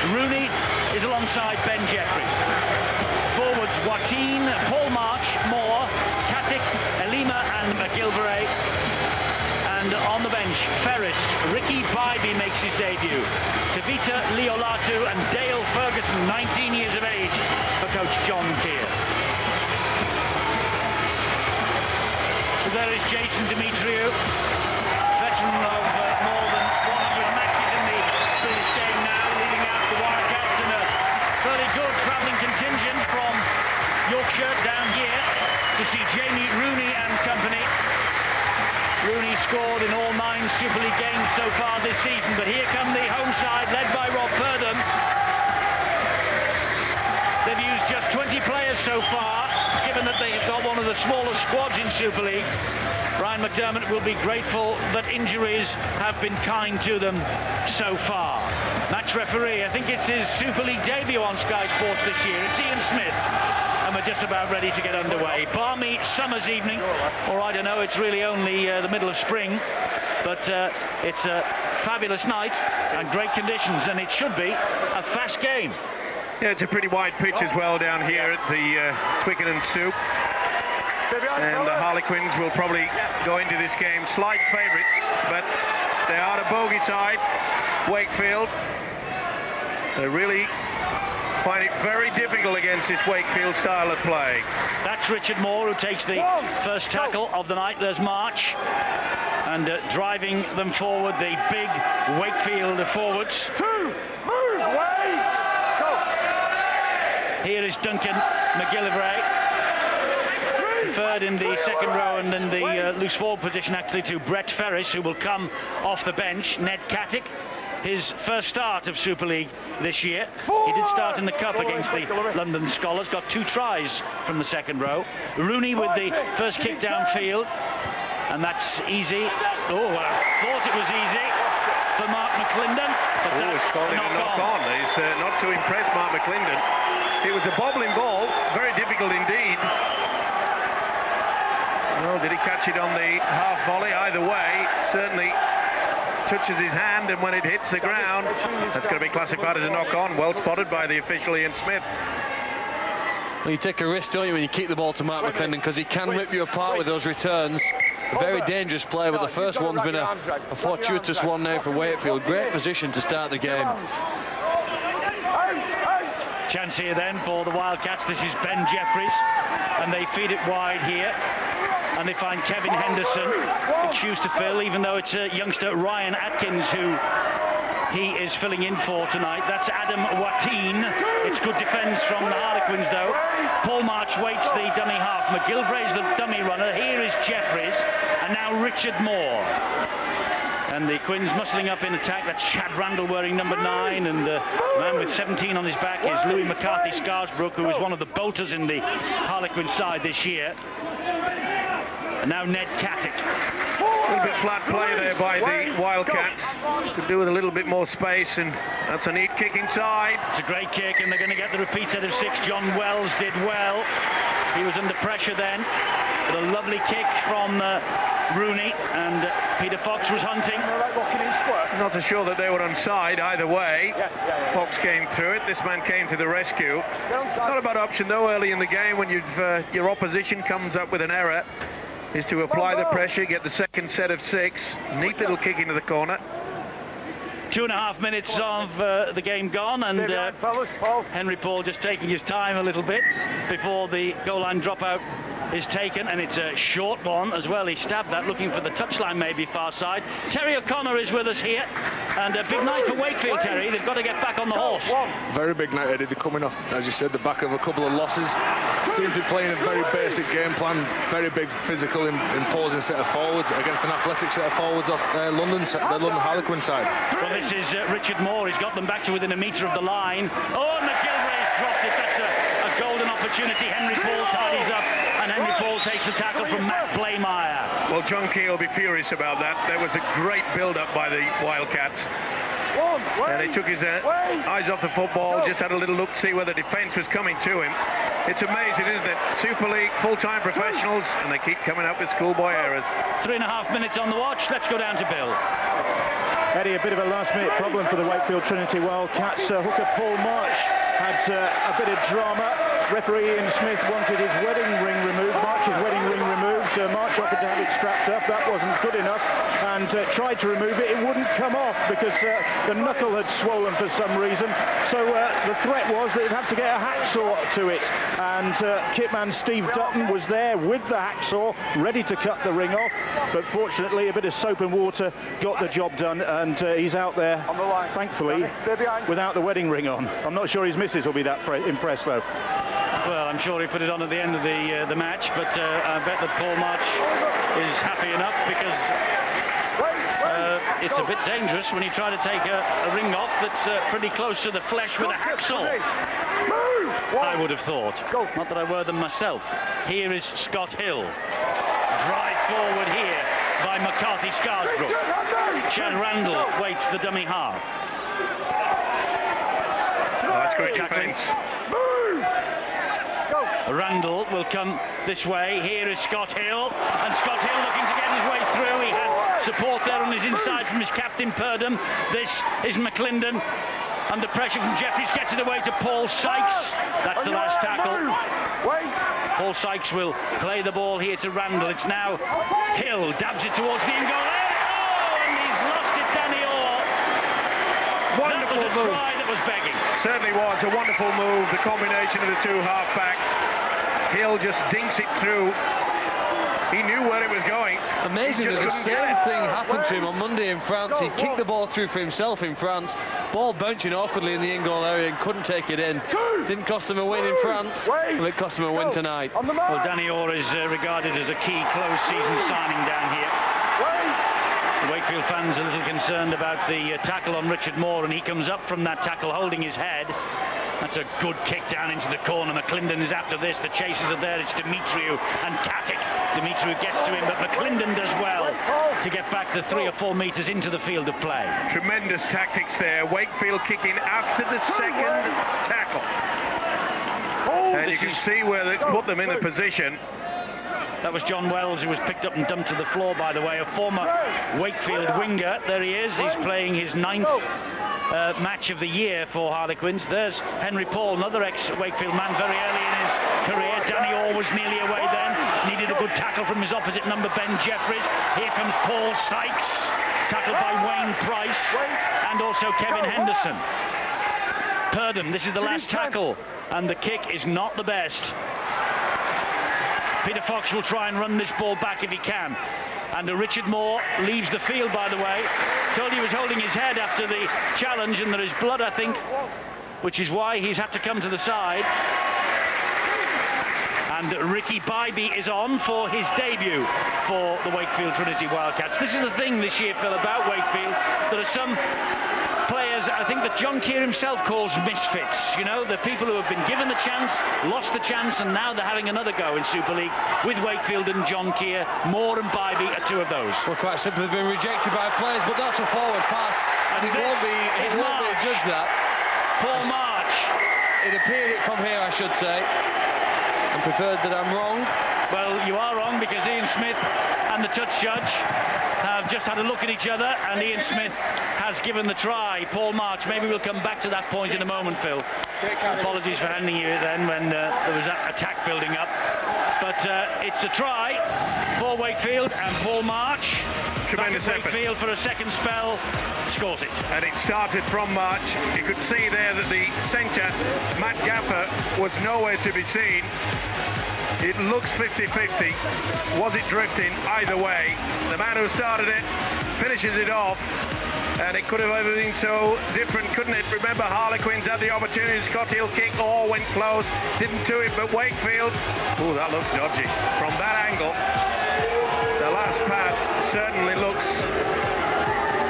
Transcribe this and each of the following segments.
Rooney is alongside Ben Jeffries. Forwards Wateen, Paul March, Moore, Katic, Elima and McGilvray. And on the bench, Ferris, Ricky Bybee makes his debut. Tavita Liolatu and Dale Ferguson, 19 years of age, for coach John Keir. So there is Jason Demetriou, veteran of more than 100 matches in this game now, leading out the Wildcats, and a fairly good travelling contingent from Yorkshire down here to see Jamie Rooney and company. Rooney scored in all 9 Super League games so far this season, but here come the home side led by Rob Purdham. They've used just 20 players so far, given that they have got one of the smallest squads in Super League. Ryan McDermott will be grateful that injuries have been kind to them so far. Match referee, I think it's his Super League debut on Sky Sports this year. It's Ian Smith. And we're just about ready to get underway. Balmy summer's evening. All right, I know it's really only the middle of spring, but it's a fabulous night and great conditions, and it should be a fast game. Yeah, it's a pretty wide pitch as well down here at the Twickenham Stoop. And the Harlequins will probably go into this game slight favourites, but they are the bogey side, Wakefield. They really find it very difficult against this Wakefield style of play. That's Richard Moore who takes the first tackle of the night. There's March, and driving them forward, the big Wakefield forwards. Here is Duncan McGillivray, third in the second row, and in the loose forward position actually to Brett Ferris, who will come off the bench. Ned Katic, his first start of Super League this year. He did start in the Cup against the London Scholars, got 2 tries from the second row. Rooney with the first kick downfield, and that's easy. Oh, I thought it was easy for Mark McClendon, but he's calling a knock on. He's not to impress Mark McClendon. It was a bobbling ball, very difficult indeed. Well, did he catch it on the half volley? Either way, certainly touches his hand, and when it hits the ground, that's going to be classified as a knock-on. Well spotted by the official Ian Smith. Well, you take a risk, don't you, when you kick the ball to Mark McClendon, because he can rip you apart with those returns. A very dangerous player, but the first one's been a fortuitous one now for Wakefield. Great position to start the game. Chance here then for the Wildcats. This is Ben Jeffries, and they feed it wide here. And they find Kevin Henderson, big shoes to fill, even though it's youngster Ryan Atkins who he is filling in for tonight. That's Adam Wateen. It's good defence from the Harlequins, though. Paul March waits the dummy half. McGilvray's the dummy runner. Here is Jeffries, and now Richard Moore. And the Quins muscling up in attack. That's Chad Randall wearing number 9, and the man with 17 on his back is Louis McCarthy Scarsbrook, who is one of the bolters in the Harlequin side this year. And now Ned Katic. A little bit flat play there by the Wildcats. Could do with a little bit more space, and that's a neat kick inside. It's a great kick, and they're going to get the repeat set of 6. John Wells did well. He was under pressure then. But a lovely kick from Rooney, and Peter Fox was hunting. Not so sure that they were onside either way. Fox came through it. This man came to the rescue. Not a bad option though early in the game when your opposition comes up with an error, is to apply the pressure, get the second set of 6. Neat little kick into the corner. 2.5 minutes of the game gone, and Henry Paul just taking his time a little bit before the goal line dropout is taken, and it's a short one as well. He stabbed that, looking for the touchline maybe far side. Terry O'Connor is with us here, and a big night for Wakefield, Terry. They've got to get back on the horse. Very big night, Eddie. They're coming off, as you said, the back of a couple of losses. Seem to be playing a very basic game plan, very big physical, imposing set of forwards against an athletic set of forwards off the London Harlequin side. Well, this is Richard Moore. He's got them back to within a metre of the line. Oh, McGilvray's dropped it. That's a golden opportunity. Henry Paul tidies up, and Henry Paul takes the tackle from Matt Playmeyer. Well, John Keir will be furious about that. There was a great build-up by the Wildcats. And he took his eyes off the football, just had a little look to see where the defence was coming to him. It's amazing, isn't it? Super League, full-time professionals, and they keep coming up with schoolboy errors. 3.5 minutes on the watch. Let's go down to Bill. Eddie, a bit of a last-minute problem for the Wakefield Trinity Wildcats. Hooker Paul March had a bit of drama. Referee Ian Smith wanted his wedding ring removed, March's wedding ring removed. March offered to have it strapped up. That wasn't good enough, and tried to remove it. It wouldn't come off because the knuckle had swollen for some reason. So the threat was that he'd have to get a hacksaw to it. And kitman Steve Dutton was there with the hacksaw, ready to cut the ring off. But fortunately, a bit of soap and water got the job done, and he's out there, thankfully, without the wedding ring on. I'm not sure his missus will be that impressed, though. Well, I'm sure he put it on at the end of the match, but I bet that Paul March is happy enough because it's a bit dangerous when you try to take a ring off that's pretty close to the flesh with a hacksaw. I would have thought. Not that I wear them myself. Here is Scott Hill. Drive forward here by McCarthy Scarsbrook. Chad Randall waits the dummy half. That's great defence. Randall will come this way. Here is Scott Hill, and Scott Hill looking to get his way through. He had support there on his inside from his captain Purdom. This is McClendon. Under pressure from Jeffries, gets it away to Paul Sykes. That's the last tackle. Paul Sykes will play the ball here to Randall. It's now Hill, dabs it towards the in goal. Oh, and he's lost it, Danny Orr. Wonderful that was a move. try that was begging. Certainly was a wonderful move, the combination of the two half-backs. Hill just dinks it through. He knew where it was going. Amazing that the same thing happened to him on Monday in France. He kicked the ball through for himself in France. Ball bouncing awkwardly in the in-goal area and couldn't take it in. Didn't cost him a win in France. Well, it cost him a win tonight. Well, Danny Orr is regarded as a key close-season signing down here. The Wakefield fans are a little concerned about the tackle on Richard Moore, and he comes up from that tackle holding his head. That's a good kick down into the corner. McClendon is after this. The chasers are there. It's Dimitriou and Katic. Dimitriou gets to him, but McClendon does well to get back the 3 or 4 metres into the field of play. Tremendous tactics there. Wakefield kicking after the second tackle. And you can see where they put them in the position. That was John Wells, who was picked up and dumped to the floor, by the way, a former Wakefield winger. There he is. He's playing his 9th match of the year for Harlequins. There's Henry Paul, another ex-Wakefield man, very early in his career. Danny Orr was nearly away then. Needed a good tackle from his opposite number, Ben Jeffries. Here comes Paul Sykes, tackled by Wayne Price and also Kevin Henderson. Purdom, this is the last tackle, and the kick is not the best. Peter Fox will try and run this ball back if he can. And Richard Moore leaves the field, by the way. Told he was holding his head after the challenge, and there is blood, I think, which is why he's had to come to the side. And Ricky Bybee is on for his debut for the Wakefield Trinity Wildcats. This is the thing this year, Phil, about Wakefield. There are some players, I think, that John Keir himself calls misfits. You know, the people who have been given the chance, lost the chance, and now they're having another go in Super League with Wakefield and John Keir. Moore and Bybee are 2 of those. Well, quite simply, they've been rejected by players, but that's a forward pass, and it won't be judged that. Paul March. It appeared it from here, I should say. I'm prepared that I'm wrong. Well, you are wrong, because Ian Smith and the touch judge have just had a look at each other, and Ian Smith has given the try. Paul March, maybe we'll come back to that point in a moment, Phil. Apologies for handing you it then when there was that attack building up. But it's a try for Wakefield, and Paul March, tremendous effort. Wakefield for a second spell, scores it. And it started from March. You could see there that the centre, Matt Gaffer, was nowhere to be seen. It looks 50-50. Was it drifting? Either way. The man who started it finishes it off. And it could have ever been so different, couldn't it? Remember, Harlequins had the opportunity. Scott Hill kick, all went close. Didn't do it, but Wakefield. Oh, that looks dodgy. From that angle, the last pass certainly looks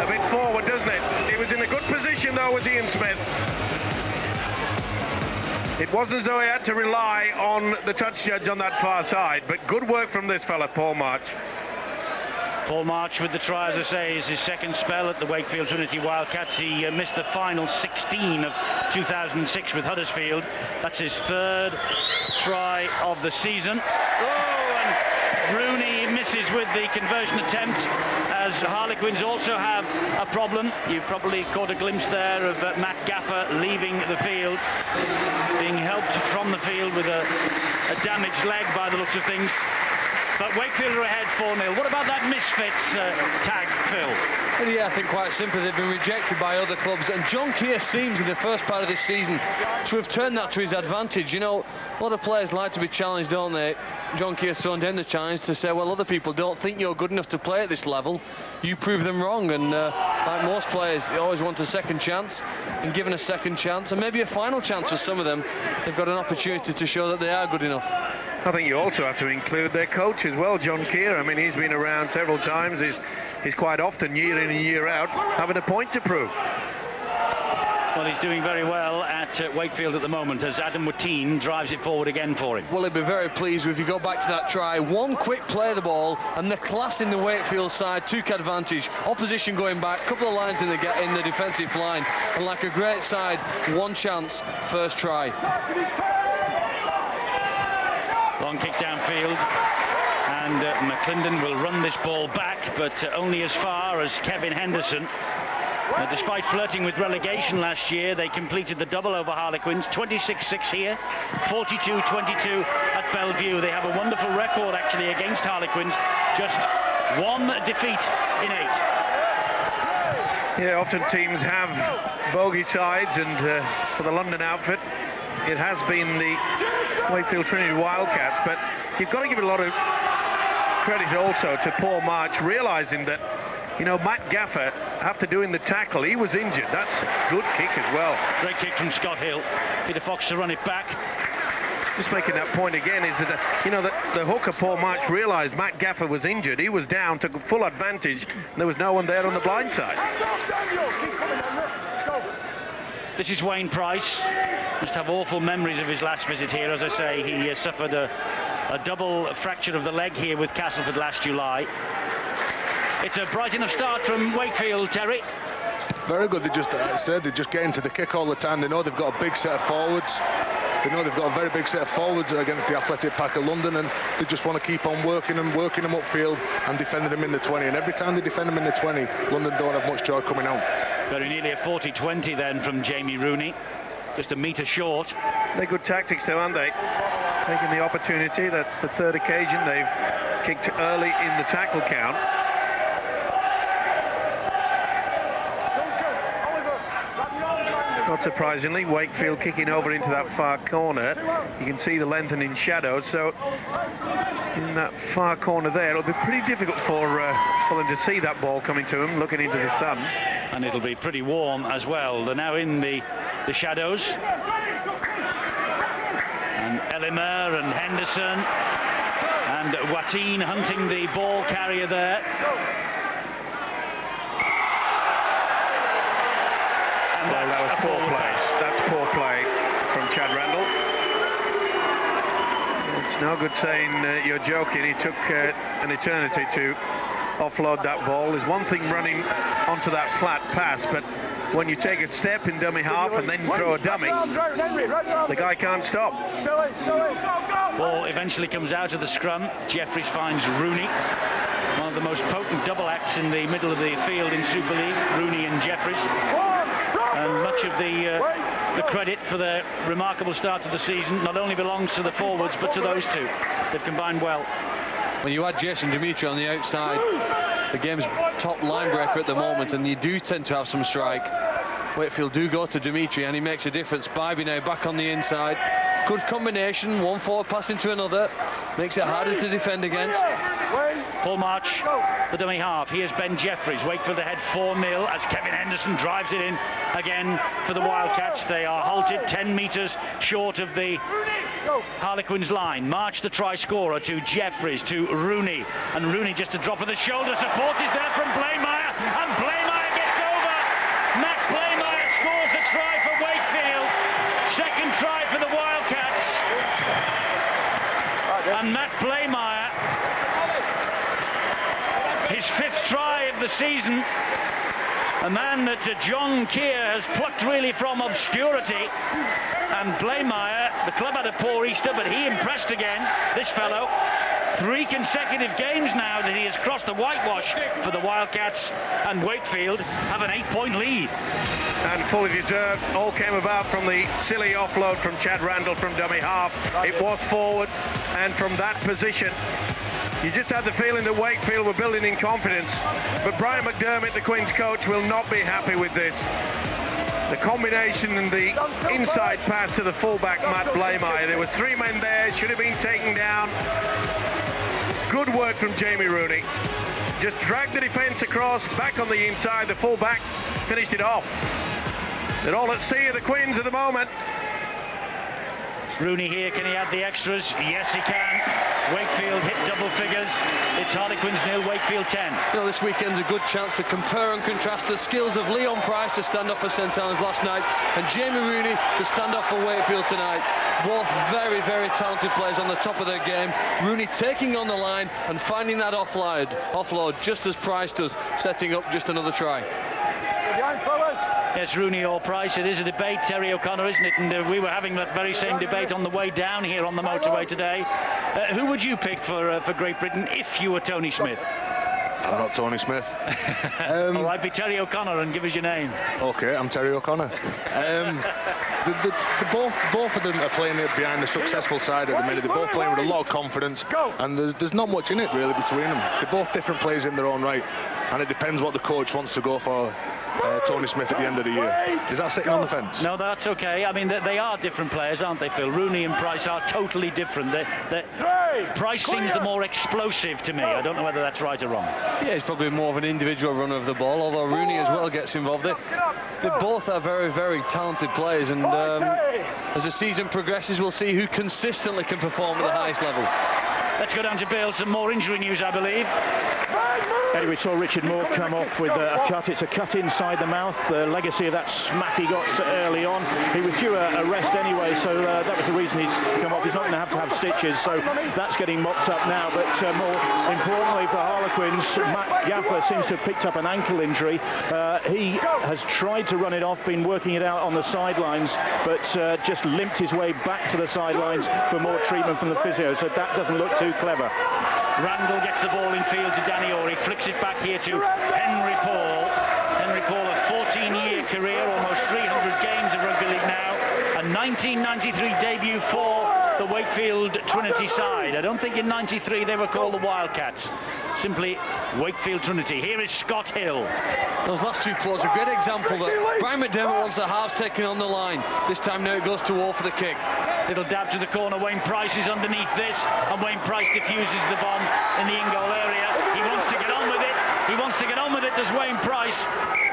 a bit forward, doesn't it? He was in a good position, though, was Ian Smith. It wasn't as though he had to rely on the touch judge on that far side, but good work from this fella, Paul March. Paul March with the try, as I say, is his second spell at the Wakefield Trinity Wildcats. He missed the final 16 of 2006 with Huddersfield. That's his 3rd try of the season. Oh, and Rooney misses with the conversion attempt. as Harlequins also have a problem. You probably caught a glimpse there of Matt Gaffer leaving the field, being helped from the field with a damaged leg by the looks of things. But Wakefield are ahead 4-0. What about that misfits tag, Phil? Well, yeah, I think quite simply they've been rejected by other clubs, and John Keir seems in the first part of this season to have turned that to his advantage. You know, a lot of players like to be challenged, don't they? John Keir's thrown down the challenge to say, well, other people don't think you're good enough to play at this level. You prove them wrong, and like most players, you always want a second chance, and given a second chance, and maybe a final chance for some of them, they've got an opportunity to show that they are good enough. I think you also have to include their coach as well, John Keir. I mean, he's been around several times. He's quite often, year in and year out, having a point to prove. Well, he's doing very well at Wakefield at the moment as Adam Watine drives it forward again for him. Well, he'd be very pleased if you go back to that try. One quick play of the ball, and the class in the Wakefield side took advantage. Opposition going back, couple of lines in the defensive line, and like a great side, one chance, first try. Long kick downfield, and McClendon will run this ball back, but only as far as Kevin Henderson. Despite flirting with relegation last year, they completed the double over Harlequins, 26-6 here, 42-22 at Bellevue. They have a wonderful record actually against Harlequins, just one defeat in 8. Yeah, often teams have bogey sides, and for the London outfit, it has been the Wakefield Trinity Wildcats, but you've got to give a lot of credit also to Paul March, realising that, you know, Matt Gaffer, after doing the tackle, he was injured. That's a good kick as well. Great kick from Scott Hill. Peter Fox to run it back. Just making that point again is that, you know, the hooker Paul March realised Matt Gaffer was injured. He was down, took full advantage, and there was no one there on the blind side. This is Wayne Price. Must have awful memories of his last visit here. As I say, he suffered a double fracture of the leg here with Castleford last July. It's a bright enough start from Wakefield, Terry. Very good. They just, I said, they just get into the kick all the time. They know they've got a big set of forwards. They know they've got a very big set of forwards against the athletic pack of London, and they just want to keep on working them upfield and defending them in the 20. And every time they defend them in the 20, London don't have much joy coming out. Very nearly a 40-20 then from Jamie Rooney. Just a metre short. They're good tactics though, aren't they? Taking the opportunity. That's the third occasion they've kicked early in the tackle count. Not surprisingly, Wakefield kicking over into that far corner. You can see the lengthening shadows, so in that far corner there, it'll be pretty difficult for them to see that ball coming to them, looking into the sun. And it'll be pretty warm as well. They're now in the shadows. And Ellimer and Henderson and Watine hunting the ball carrier there. And Well, that was poor play. That's poor play from Chad Randall. It's no good saying you're joking. He took an eternity to offload that ball. There's one thing running onto that flat pass, but when you take a step in dummy half and then throw a dummy, the guy can't stop. Ball eventually comes out of the scrum. Jeffries finds Rooney. One of the most potent double acts in the middle of the field in Super League, Rooney and Jeffries. And much of the credit for their remarkable start to the season not only belongs to the forwards, but to those two. They've combined well. When you add Jason Dimitri on the outside, the game's top line breaker at the moment, and you do tend to have some strike. Wakefield do go to Dimitri, and he makes a difference. Bybee now back on the inside. Good combination, one forward pass into another. Makes it harder to defend against. Paul March, the dummy half. Here's Ben Jeffries. Wakefield ahead 4-0 as Kevin Henderson drives it in again for the Wildcats. They are halted 10 metres short of the Harlequins line. March, the try scorer, to Jeffries, to Rooney. And Rooney just a drop of the shoulder. Support is there from Blaymire, and Blaymire gets over. Matt Blaymire scores the try for Wakefield. Second try for the Wildcats. And Matt Blaymire, his fifth try of the season. A man that John Keir has plucked really from obscurity. And Blaymire, the club had a poor Easter, but he impressed again, this fellow. 3 consecutive games now that he has crossed the whitewash for the Wildcats, and Wakefield have an 8-point lead. And fully deserved. All came about from the silly offload from Chad Randall from dummy half. It was forward, and from that position, you just had the feeling that Wakefield were building in confidence. But Brian McDermott, the Queen's coach, will not be happy with this. The combination and the inside pass to the fullback, Matt Blameyer. There was 3 men there, should have been taken down. Good work from Jamie Rooney. Just dragged the defence across, back on the inside, the fullback finished it off. They're all at sea of the Queens at the moment. Rooney here, can he add the extras? Yes, he can. Wakefield hit double figures. It's Harlequins 0, Wakefield 10. You know, this weekend's a good chance to compare and contrast the skills of Leon Price to stand up for St Helens last night and Jamie Rooney to stand up for Wakefield tonight. Both very, very talented players on the top of their game. Rooney taking on the line and finding that offload just as Price does, setting up just another try. Yes, Rooney or Price, it is a debate, Terry O'Connor, isn't it? And we were having that very same debate on the way down here on the motorway today. Who would you pick for Great Britain if you were Tony Smith? I'm not Tony Smith. All right, be Terry O'Connor and give us your name. Okay, I'm Terry O'Connor. Both of them are playing it behind the successful side at the minute. They're both playing with a lot of confidence, and there's not much in it really between them. They're both different players in their own right, and it depends what the coach wants to go for. Tony Smith at the end of the year. Is that sitting on the fence? No, that's okay. I mean, they are different players, aren't they, Phil? Rooney and Price are totally different. Price seems the more explosive to me. I don't know whether that's right or wrong. Yeah, he's probably more of an individual runner of the ball, although Rooney as well gets involved. They both are very, very talented players, and as the season progresses, we'll see who consistently can perform at the highest level. Let's go down to Bill. Some more injury news, I believe. Eddie, we saw Richard Moore come off with a cut. It's a cut inside the mouth, the legacy of that smack he got early on. He was due a rest anyway, so that was the reason he's come off. He's not going to have stitches, so that's getting mopped up now. But more importantly for Harlequins, Matt Gaffer seems to have picked up an ankle injury. He has tried to run it off, been working it out on the sidelines, but just limped his way back to the sidelines for more treatment from the physio, so that doesn't look too clever. Randall gets the ball in field to Danny Orey, flicks it back here to Henry Paul. Henry Paul, a 14-year career, almost 300 games of rugby league now, a 1993 debut for the Wakefield Trinity side. I don't think in 93 they were called the Wildcats, simply Wakefield Trinity. Here is Scott Hill. Those last 2 plays are a great example that Brian McDermott wants the halves taken on the line. This time now it goes to All for the kick. Little dab to the corner. Wayne Price is underneath this, and Wayne Price diffuses the bomb in the in-goal area. He wants to get on with it. He wants to get on with it, does Wayne Price.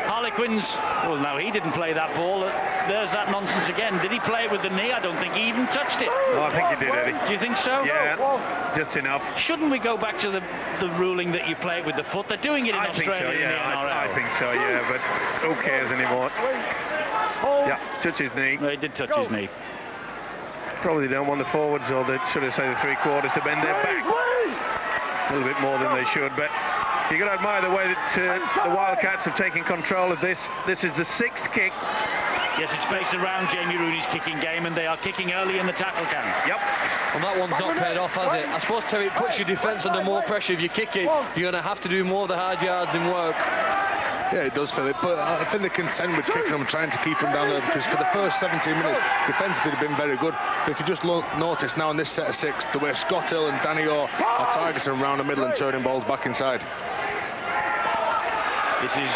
Harlequins, well, no, he didn't play that ball. There's that nonsense again. Did he play it with the knee? I don't think he even touched it. Oh, I think he did, Eddie. Do you think so? Yeah, just enough. Shouldn't we go back to the ruling that you play it with the foot? They're doing it in Australia. Think so, yeah. I think so, yeah, but who cares anymore? Yeah, touch his knee. No, he did touch his knee. Probably don't want the forwards, or should I say the 3/4, to bend their backs a little bit more than they should, but you've got to admire the way that the Wildcats have taken control of this. This is the 6th kick. Yes, it's based around Jamie Rooney's kicking game, and they are kicking early in the tackle camp. Yep. And that one's not paid off, has it? I suppose, Terry, it puts your defence under more pressure. If you kick it, you're going to have to do more of the hard yards in work. Yeah, it does, Philip, but I think they're content with kicking them, trying to keep them down there, because for the first 17 minutes, defensively they've been very good. But if you just notice now in this set of 6, the way Scott Hill and Danny Orr are targeting around the middle and turning balls back inside. This is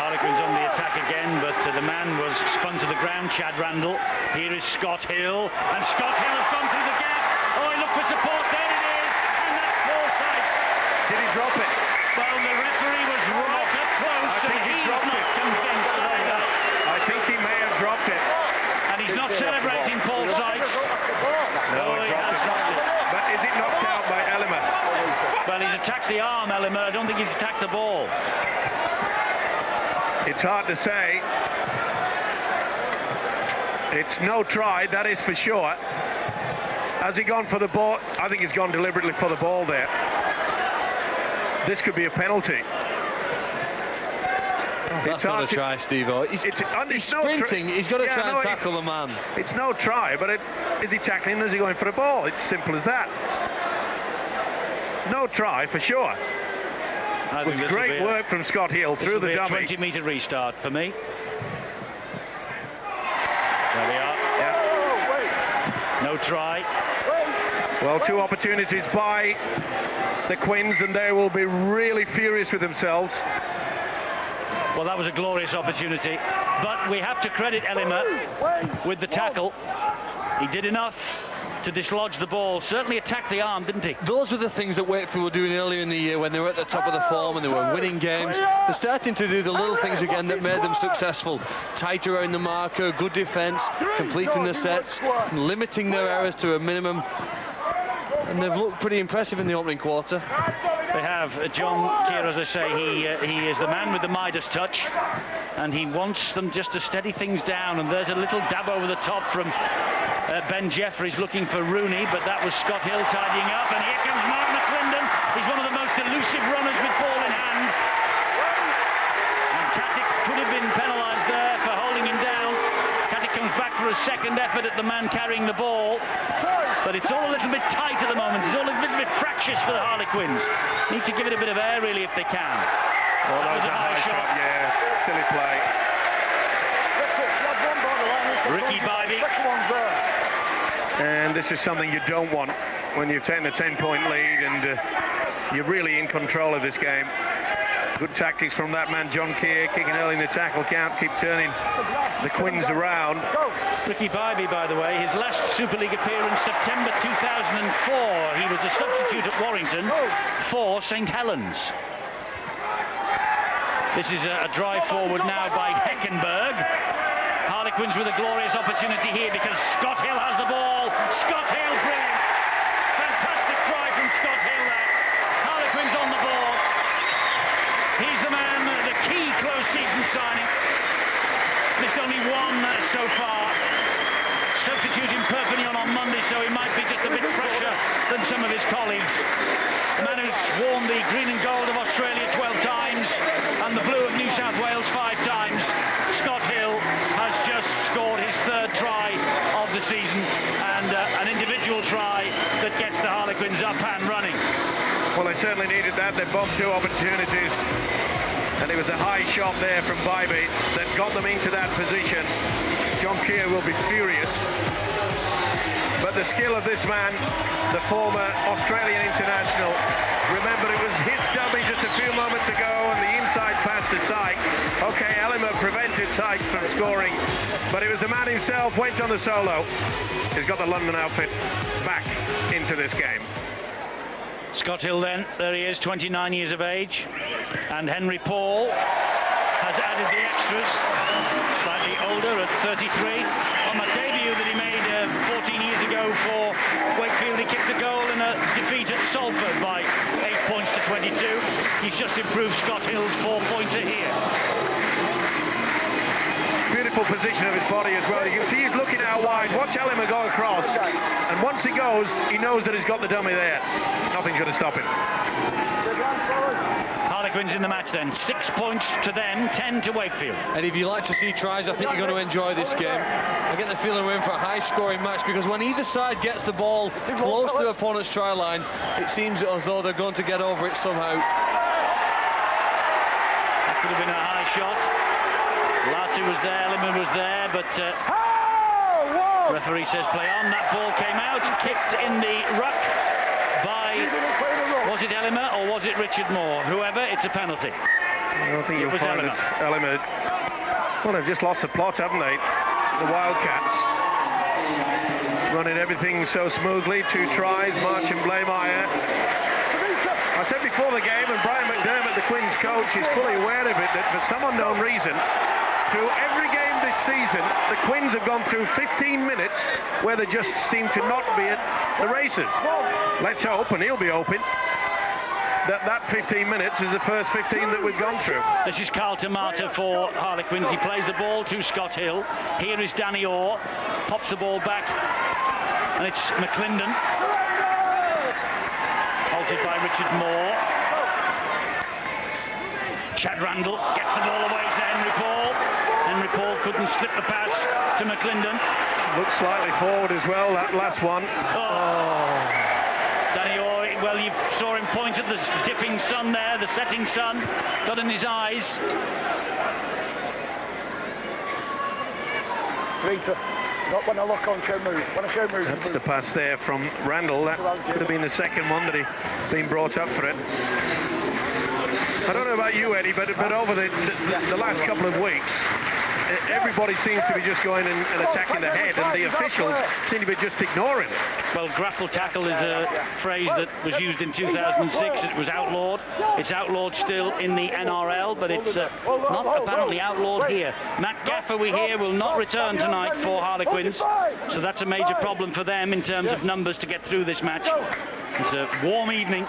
Harlequins on the attack again, but the man was spun to the ground, Chad Randall. Here is Scott Hill, and Scott Hill has gone through the gap. Oh, he looked for support, there it is, and that's Paul Sykes. Did he drop it? Well, the referee was right up close, and he's not convinced either. I think he may have dropped it. And he's not celebrating Paul Sykes. No, he has dropped it. But is it knocked out by Ellimer? Well, he's attacked the arm, Ellimer. I don't think he's attacked the ball. It's hard to say. It's no try, that is for sure. Has he gone for the ball? I think he's gone deliberately for the ball there. This could be a penalty. That's not a try, Steve-O. He's sprinting. He's got to try and tackle the man. It's no try, but is he tackling? Is he going for the ball? It's simple as that. no try for sure. It was great work from Scott Hill through the dummy. 20-metre restart for me. There they are. Yeah. No try. Well, 2 opportunities by the Quins, and they will be really furious with themselves. Well, that was a glorious opportunity, but we have to credit Ellimer with the tackle. He did enough to dislodge the ball, certainly attacked the arm, didn't he? Those were the things that Wakefield were doing earlier in the year when they were at the top of the form and they were winning games. They're starting to do the little things again that made them successful. Tight around the marker, good defence, completing the sets, limiting their errors to a minimum. And they've looked pretty impressive in the opening quarter. They have. John Keir, as I say, he is the man with the Midas touch, and he wants them just to steady things down. And there's a little dab over the top from Ben Jeffries looking for Rooney, but that was Scott Hill tidying up. And here comes Mark McClendon. He's one of the most elusive runners with ball in hand. And Katic could have been penalised there for holding him down. Katic comes back for a second effort at the man carrying the ball. But it's all a little bit tight at the moment. It's all a little bit fractious for the Harlequins. Need to give it a bit of air, really, if they can. Well, that was a high shot, yeah. Silly play. Ricky Bybee. And this is something you don't want when you've taken a 10-point lead and you're really in control of this game. Good tactics from that man, John Keir, kicking early in the tackle count, keep turning the Quins around. Ricky Bybee, by the way, his last Super League appearance, September 2004. He was a substitute at Warrington for St Helens. This is a drive forward now by Heckenberg. Harlequins with a glorious opportunity here because Scott Hill has the ball. Scott Hill, brilliant. Fantastic try from Scott Hill there. Harlequins on the ball. He's the man, the key close season signing. Missed only one so far. Substitute in Perpignan on Monday, so he might be just a bit fresher than some of his colleagues. The man who's worn the green and gold of Australia 12 times and the blue of New South Wales 5 times. Scott Hill has just scored his 3rd try of the season and an individual try that gets the Harlequins up and running. Well, they certainly needed that. They bombed 2 opportunities. And it was a high shot there from Bybee that got them into that position. John Keir will be furious. But the skill of this man, the former Australian international, remember it was his dummy just a few moments ago and the inside pass to Sykes. Okay, Ellimer prevented Sykes from scoring, but it was the man himself, went on the solo. He's got the London outfit back into this game. Scott Hill then, there he is, 29 years of age, and Henry Paul has added the extras, slightly older at 33. On that debut that he made 14 years ago for Wakefield, he kicked a goal in a defeat at Salford by 8 points to 22. He's just improved Scott Hill's 4-pointer here. Beautiful position of his body as well. You can see he's looking out wide. Watch Ellimer go across. And once he goes, he knows that he's got the dummy there. Nothing's going to stop him. Harlequins in the match then. 6 points to them, 10 to Wakefield. And if you like to see tries, I think you're going to enjoy this game. I get the feeling we're in for a high-scoring match because when either side gets the ball close to the opponent's try line, it seems as though they're going to get over it somehow. That could have been a high shot. Latu was there, Liman was there, but referee says play on. That ball came out, kicked in the ruck by, was it Ellimer or was it Richard Moore? Whoever, it's a penalty. I don't think you'll find it. Ellimer. Well, they've just lost the plot, haven't they? The Wildcats. Running everything so smoothly. 2 tries, March and Blameyer. I said before the game, and Brian McDermott, the Quins coach, is fully aware of it, that for some unknown reason, through every game this season, the Quins have gone through 15 minutes where they just seem to not be at the races. Let's hope, and he'll be hoping, that 15 minutes is the first 15 that we've gone through. This is Carl Tamata for Harlequins. He plays the ball to Scott Hill. Here is Danny Orr, pops the ball back, and it's McClendon. Halted by Richard Moore. Chad Randall gets the ball away to Henry Paul. Henry Paul couldn't slip the pass to McClendon. Looked slightly forward as well, that last one. Danny Orr, well, Well, you saw him point at the dipping sun there, the setting sun, got in his eyes. When I look on show move. When I show move. That's the pass there from Randall. That could have been the second one that he been brought up for it. I don't know about you, Eddie, but over the last couple of weeks, everybody seems to be just going and attacking the head, and the officials seem to be just ignoring it. Well, grapple tackle is a phrase that was used in 2006. It was outlawed. It's outlawed still in the NRL, but it's not apparently outlawed here. Matt Gaffer, we hear, will not return tonight for Harlequins, so that's a major problem for them in terms of numbers to get through this match. It's a warm evening,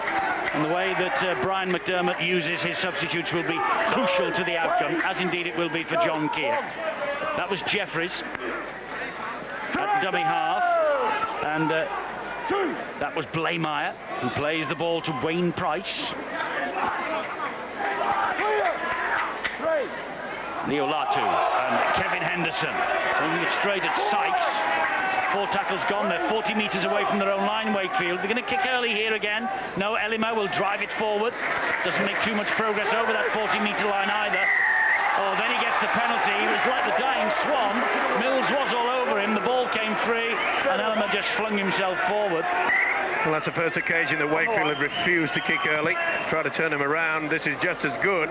and the way that Brian McDermott uses his substitutes will be crucial to the outcome, as indeed it will be for John Keir. That was Jeffries at dummy half, and that was Blaymire, who plays the ball to Wayne Price. Leo Latu and Kevin Henderson bringing it straight at Sykes. 4 tackles gone. They're 40 metres away from their own line, Wakefield. They're going to kick early here again. No, Elima will drive it forward. Doesn't make too much progress over that 40-metre line either. Oh, then he gets the penalty. He was like the dying swan. Mills was all over him. The ball came free, and Elima just flung himself forward. Well, that's the first occasion that Wakefield had refused to kick early. Try to turn him around. This is just as good.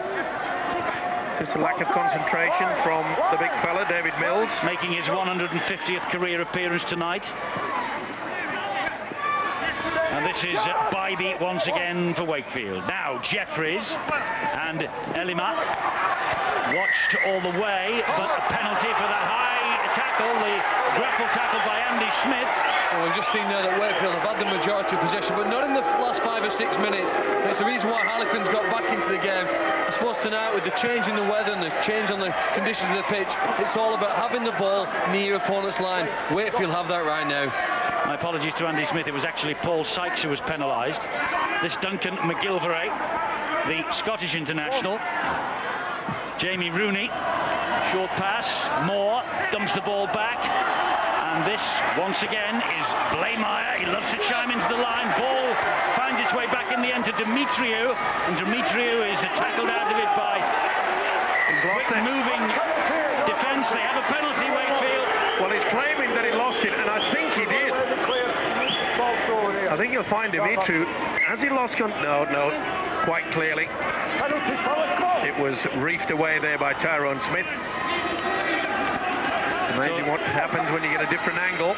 Just a lack of concentration from the big fella, David Mills. Making his 150th career appearance tonight. And this is Bybee once again for Wakefield. Now Jeffries and Elima watched all the way, but a penalty for that high tackle, the grapple tackle by Andy Smith. Well, we've just seen there that Wakefield have had the majority of possession, but not in the last 5 or 6 minutes. And it's the reason why Harlequins got back into the game. I suppose tonight, with the change in the weather and the change on the conditions of the pitch, it's all about having the ball near your opponent's line. Wakefield have that right now. My apologies to Andy Smith. It was actually Paul Sykes who was penalised. This Duncan McGilvray, the Scottish international. Jamie Rooney, short pass. Moore dumps the ball back. And this, once again, is Blaymire. He loves to chime into the line. Ball finds its way back in the end to Demetriou. And Demetriou is tackled out of it by moving defence. They have a penalty, Wakefield. Well, he's claiming that he lost it, and I think he did. I think you'll find Demetriou. Has he lost No, quite clearly. It was reefed away there by Tyrone Smith. Amazing what happens when you get a different angle.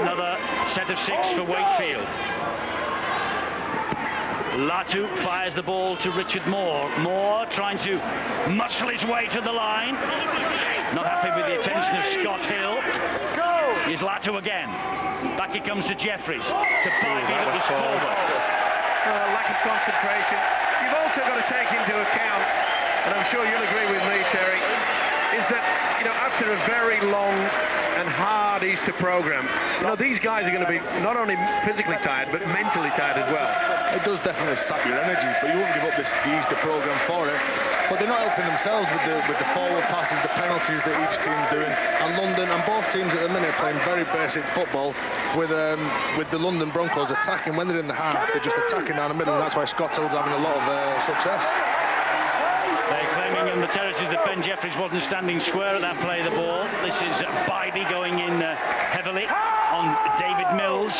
Another set of 6 for Wakefield. Latu fires the ball to Richard Moore. Moore trying to muscle his way to the line. Not happy with the attention of Scott Hill. Here's Latu again. Back he comes to Jeffries. To Bybee that was forward. Lack of concentration. You've also got to take into account, and I'm sure you'll agree with me, Terry, is that, after a very long and hard Easter program, these guys are going to be not only physically tired, but mentally tired as well. It does definitely sap your energy, but you won't give up the Easter program for it. But they're not helping themselves with the forward passes, the penalties that each team's doing. And London, and both teams at the minute are playing very basic football with the London Broncos attacking. When they're in the half, they're just attacking down the middle, and that's why Scott Hill's having a lot of success. They're claiming in the territories that Ben Jeffries wasn't standing square at that play of the ball. This is Bybee going in heavily on David Mills.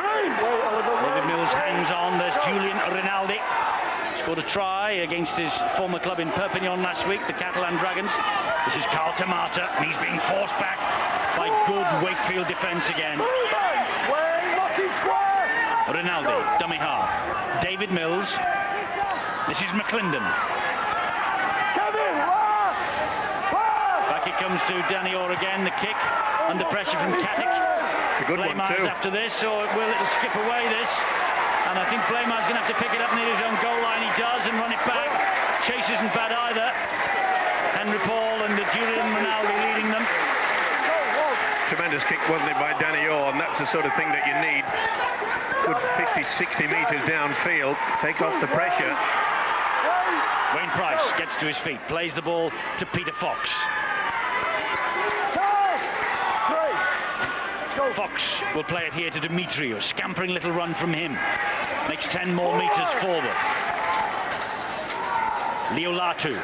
David Mills hangs on. There's Julian Rinaldi. Scored a try against his former club in Perpignan last week, the Catalan Dragons. This is Carl Tamata, and he's being forced back by good Wakefield defence again. Rinaldi, dummy half. David Mills. This is McClendon. Back it comes to Danny Orr again, the kick under pressure from Katic. It's a good one too. After this, or it'll skip away this. And I think Blaymar's going to have to pick it up near his own goal line. He does, and run it back. Chase isn't bad either. Henry Paul and Julian Rinaldi leading them. Tremendous kick, wasn't it, by Danny Orr, and that's the sort of thing that you need. Good 50, 60 metres downfield. Take off the pressure. Wayne Price gets to his feet, plays the ball to Peter Fox. Fox will play it here to Demetriou, scampering little run from him. makes 10 more metres forward. Liolatu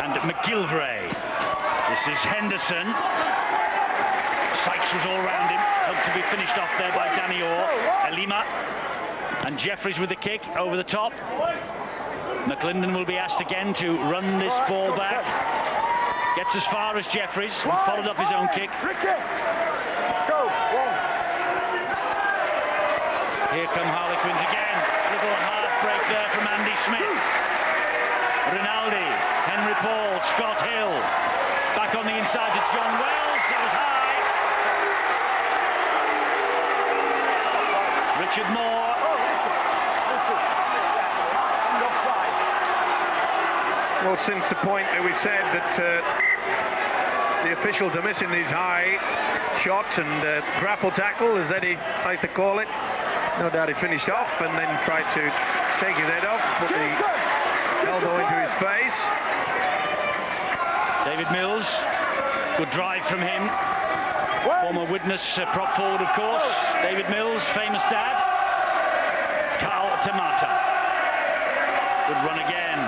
and McGilvray. This is Henderson. Sykes was all round him, hoped to be finished off there by Danny Orr. Elima and Jeffries with the kick over the top. McClendon will be asked again to run this ball back. Gets as far as Jeffries, who followed up his own kick. Here come Harlequins again. Little half break there from Andy Smith. Rinaldi, Henry Paul, Scott Hill. Back on the inside to John Wells. That was high. Richard Moore. Well, since the point that we said that the officials are missing these high shots and grapple tackle, as Eddie likes to call it, no doubt he finished off and then tried to take his head off, put the elbow into his face. David Mills, good drive from him. Former witness, prop forward, of course. David Mills, famous dad. Carl Tamata. Good run again.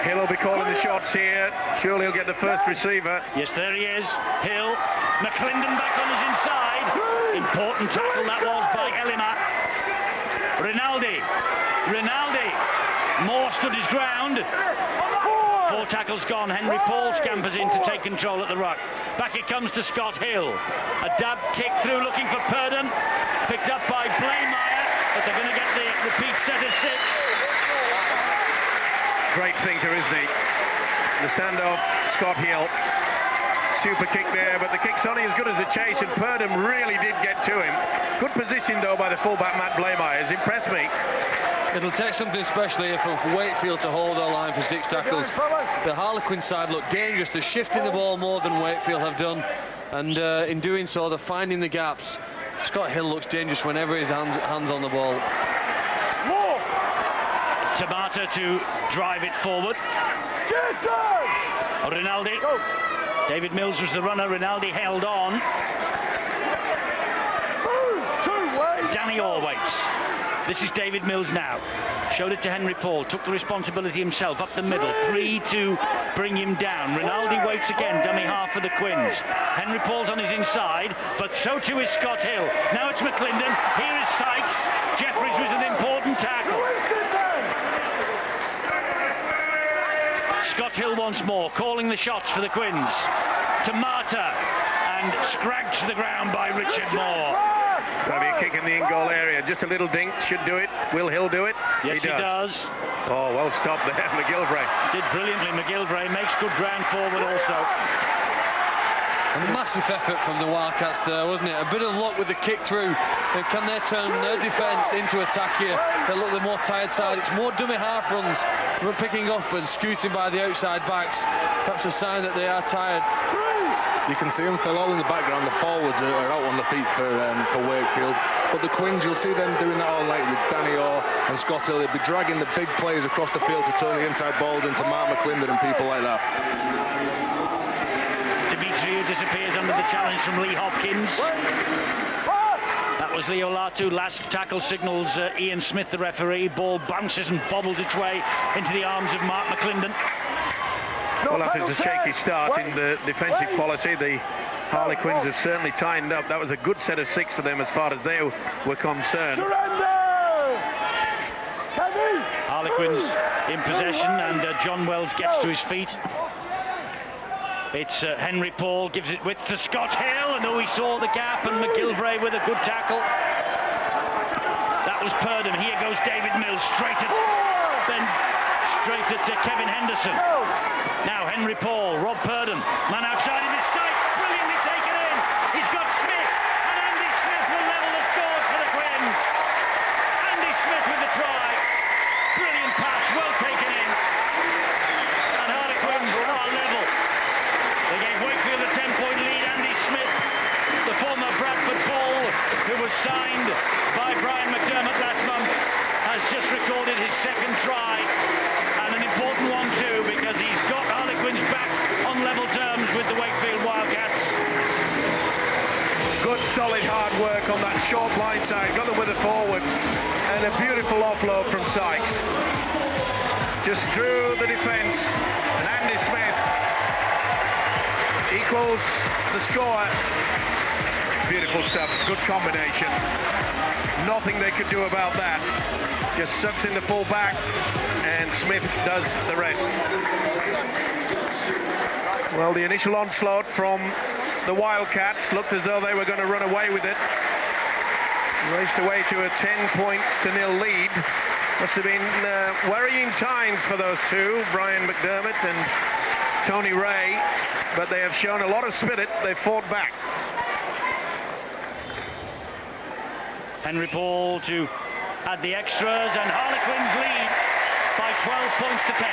Hill will be calling the shots here. Surely he'll get the first receiver. Yes, there he is. Hill. McClendon back on his inside. Important tackle that was by Elima. Rinaldi. Moore stood his ground. 4 tackles gone. Henry Paul scampers in to take control at the ruck. Back it comes to Scott Hill. A dab kick through looking for Purdon. Picked up by Blameyer, but they're going to get the repeat set of 6. Great thinker, isn't he? The standoff, Scott Hill. Super kick there, but the kick's only as good as the chase, and Purdon really did get to him. Good position, though, by the fullback, Matt Blameyer. Has impressed me. It'll take something special here for Wakefield to hold their line for 6 tackles. The Harlequin side look dangerous. They're shifting the ball more than Wakefield have done, and in doing so, they're finding the gaps. Scott Hill looks dangerous whenever his hands on the ball. Tamata to drive it forward. Rinaldi. David Mills was the runner. Rinaldi held on. Danny Orr waits. This is David Mills now. Showed it to Henry Paul. Took the responsibility himself up the middle. 3 to bring him down. Rinaldi waits again. Dummy half for the Quins. Henry Paul's on his inside, but so too is Scott Hill. Now it's McClendon. Here is Sykes. Jeffries was an important tackle. Scott Hill once more, calling the shots for the Quins. Tamata, and scragged to the ground by Richard Moore. Going to be a kick in the in-goal area. Just a little dink, should do it. Will Hill do it? Yes, he does. Oh, well stopped there, McGilvray. Did brilliantly, McGilvray. Makes good ground forward also. A massive effort from the Wildcats there, wasn't it? A bit of luck with the kick through. Can they turn their defence into attack here? They look the more tired side. It's more dummy half runs. We're picking up and scooting by the outside backs. Perhaps a sign that they are tired. You can see them, Phil, all in the background. The forwards are out on the feet for Wakefield. But the Quins, you'll see them doing that all night with Danny Orr and Scott Hill. They'll be dragging the big players across the field to turn the inside balls into Mark McClendon and people like that. Demetriou disappears under the challenge from Lee Hopkins. That was Liolatu. Last tackle signals Ian Smith, the referee. Ball bounces and bobbles its way into the arms of Mark McClendon. Well, after a shaky start in the defensive quality, the Harlequins have certainly tightened up. That was a good set of 6 for them as far as they were concerned. Harlequins in possession, and John Wells gets to his feet. It's Henry Paul, gives it width to Scott Hill, and he saw the gap, and McGilvray with a good tackle. That was Purdon. Here goes David Mills, straight at Kevin Henderson. Now Henry Paul, Rob Purdon, man outside of his sights, brilliantly taken in. He's got Smith, and Andy Smith will level the scores for the Quins. Andy Smith with the try. Brilliant pass, well taken in. And Harlequins are level. They gave Wakefield a 10-point lead. Andy Smith, the former Bradford Bull, who was signed by Brian McDermott last month, has just recorded his 2nd try, and an important one too, because he's got Harlequins back on level terms with the Wakefield Wildcats. solid hard work on that short blind side, got them with the forwards, and a beautiful offload from Sykes. Just drew the defence, and Andy Smith equals the score. Beautiful stuff, good combination. Nothing they could do about that. Just sucks in the full back, and Smith does the rest. Well, the initial onslaught from the Wildcats looked as though they were going to run away with it. Raced away to a 10-0 lead. Must have been worrying times for those two, Brian McDermott and Tony Ray, but they have shown a lot of spirit. They fought back. Henry Paul to add the extras, and Harlequins lead by 12 points to 10.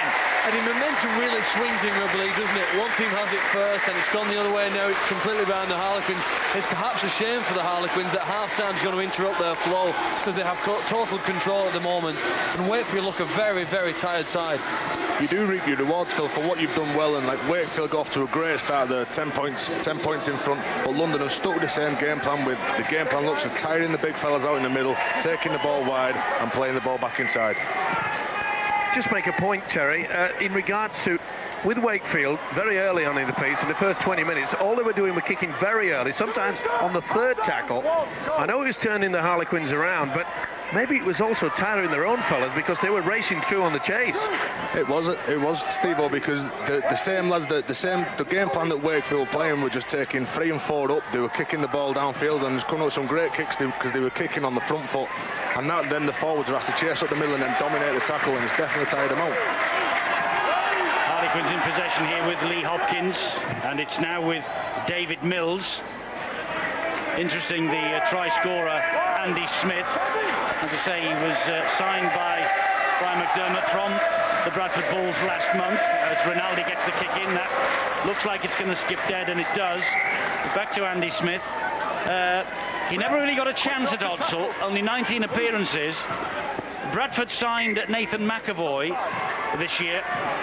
And the momentum really swings in rugby league, doesn't it? One team has it first, and it's gone the other way now. It's completely behind the Harlequins. It's perhaps a shame for the Harlequins that half-time's going to interrupt their flow, because they have total control at the moment. And Wakefield look a very, very tired side. You do reap your rewards, Phil, for what you've done well, and like Wakefield got off to a great start there, 10 points in front, but London have stuck with the same game plan. With the game plan looks of tiring the big fellas out in the middle, taking the ball wide and playing the ball back inside. Just make a point, Terry, in regards to, with Wakefield, very early on in the piece, in the first 20 minutes, all they were doing were kicking very early, sometimes on the third tackle. I know it was turning the Harlequins around, but maybe it was also tiring their own fellas because they were racing through on the chase. It was Steve-O, because the same lads, the game plan that Wakefield were playing were just taking 3 and 4 up. They were kicking the ball downfield and just coming up with some great kicks because they were kicking on the front foot. And now then the forwards are asked to chase up the middle and then dominate the tackle, and it's definitely tired them out. Harlequins in possession here with Lee Hopkins, and it's now with David Mills. Interesting, the try scorer Andy Smith, as I say, he was signed by Brian McDermott from the Bradford Bulls last month. As Rinaldi gets the kick in, that looks like it's going to skip dead, and it does. Back to Andy Smith. He never really got a chance at Odsal, only 19 appearances. Bradford signed Nathan McAvoy this year,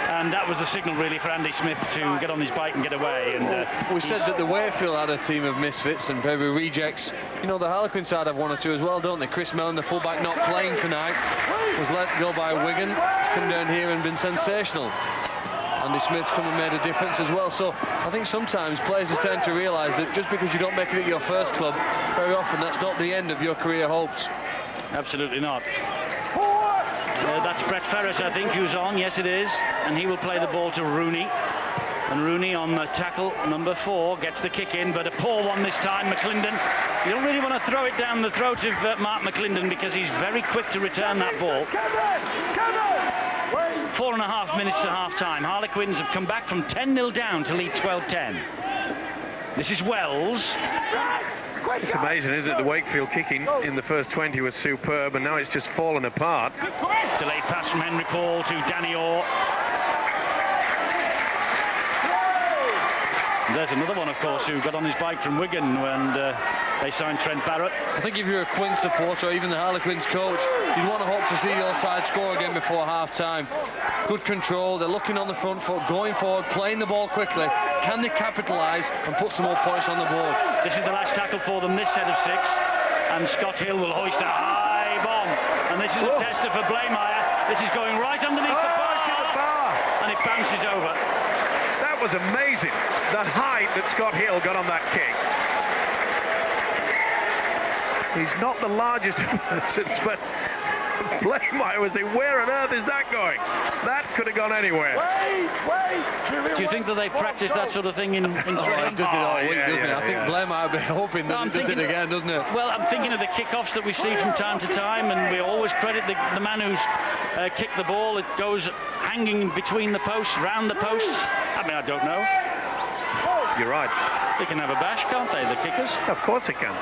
and that was the signal really for Andy Smith to get on his bike and get away. And we said that the Wakefield had a team of misfits and maybe rejects. You know, the Harlequin side have one or two as well, don't they? Chris Mellon, the fullback, not playing tonight, was let go by Wigan. He's come down here and been sensational. Andy Smith's come and made a difference as well. So I think sometimes players tend to realise that just because you don't make it at your first club, very often that's not the end of your career hopes. Absolutely not. That's Brett Ferris, I think, who's on. Yes, it is. And he will play the ball to Rooney. And Rooney on the tackle, number 4, gets the kick in, but a poor one this time. McClendon, you don't really want to throw it down the throat of Mark McClendon because he's very quick to return that ball. 4.5 minutes to half-time. Harlequins have come back from 10-0 down to lead 12-10. This is Wells. It's amazing, isn't it? The Wakefield kicking in the first 20 was superb, and now it's just fallen apart. Delayed pass from Henry Paul to Danny Orr. There's another one, of course, who got on his bike from Wigan when they signed Trent Barrett. I think if you're a Quinn supporter or even the Harlequins coach, you'd want to hope to see your side score again before half-time. Good control, they're looking on the front foot, going forward, playing the ball quickly. Can they capitalise and put some more points on the board? This is the last tackle for them, this set of 6. And Scott Hill will hoist a high bomb. And this is a tester for Blaymire. This is going right underneath the bar. And it bounces over. That was amazing, the height that Scott Hill got on that kick. He's not the largest person, but Blaymire was saying, where on earth is that going? That could have gone anywhere. Do you think that they practice that sort of thing in training? It does it all week, doesn't it? I think Blaymire will be hoping that it does it again, doesn't it? Well, I'm thinking of the kickoffs that we see from time to time, and we always credit the man who's kicked the ball. It goes hanging between the posts, round the posts. I mean, I don't know. You're right. They can have a bash, can't they, the kickers? Of course they can.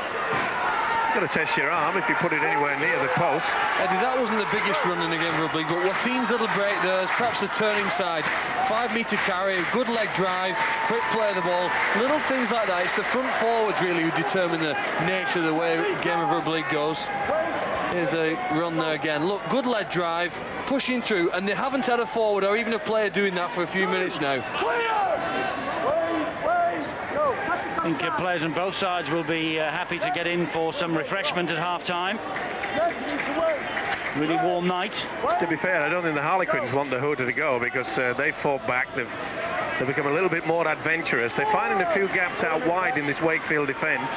You've got to test your arm if you put it anywhere near the post. Eddie, that wasn't the biggest run in the game for rugby, but Wateen's little break there is perhaps a turning side. 5-metre carry, good leg drive, quick play of the ball, little things like that. It's the front forwards really who determine the nature of the way the game of rugby league goes. Here's the run there again. Look, good leg drive, pushing through, and they haven't had a forward or even a player doing that for a few minutes now. Go. I think players on both sides will be happy to get in for some refreshment at half-time. Really warm night. To be fair, I don't think the Harlequins want the Hooter to go because they fought back. They've become a little bit more adventurous. They're finding a few gaps out wide in this Wakefield defence.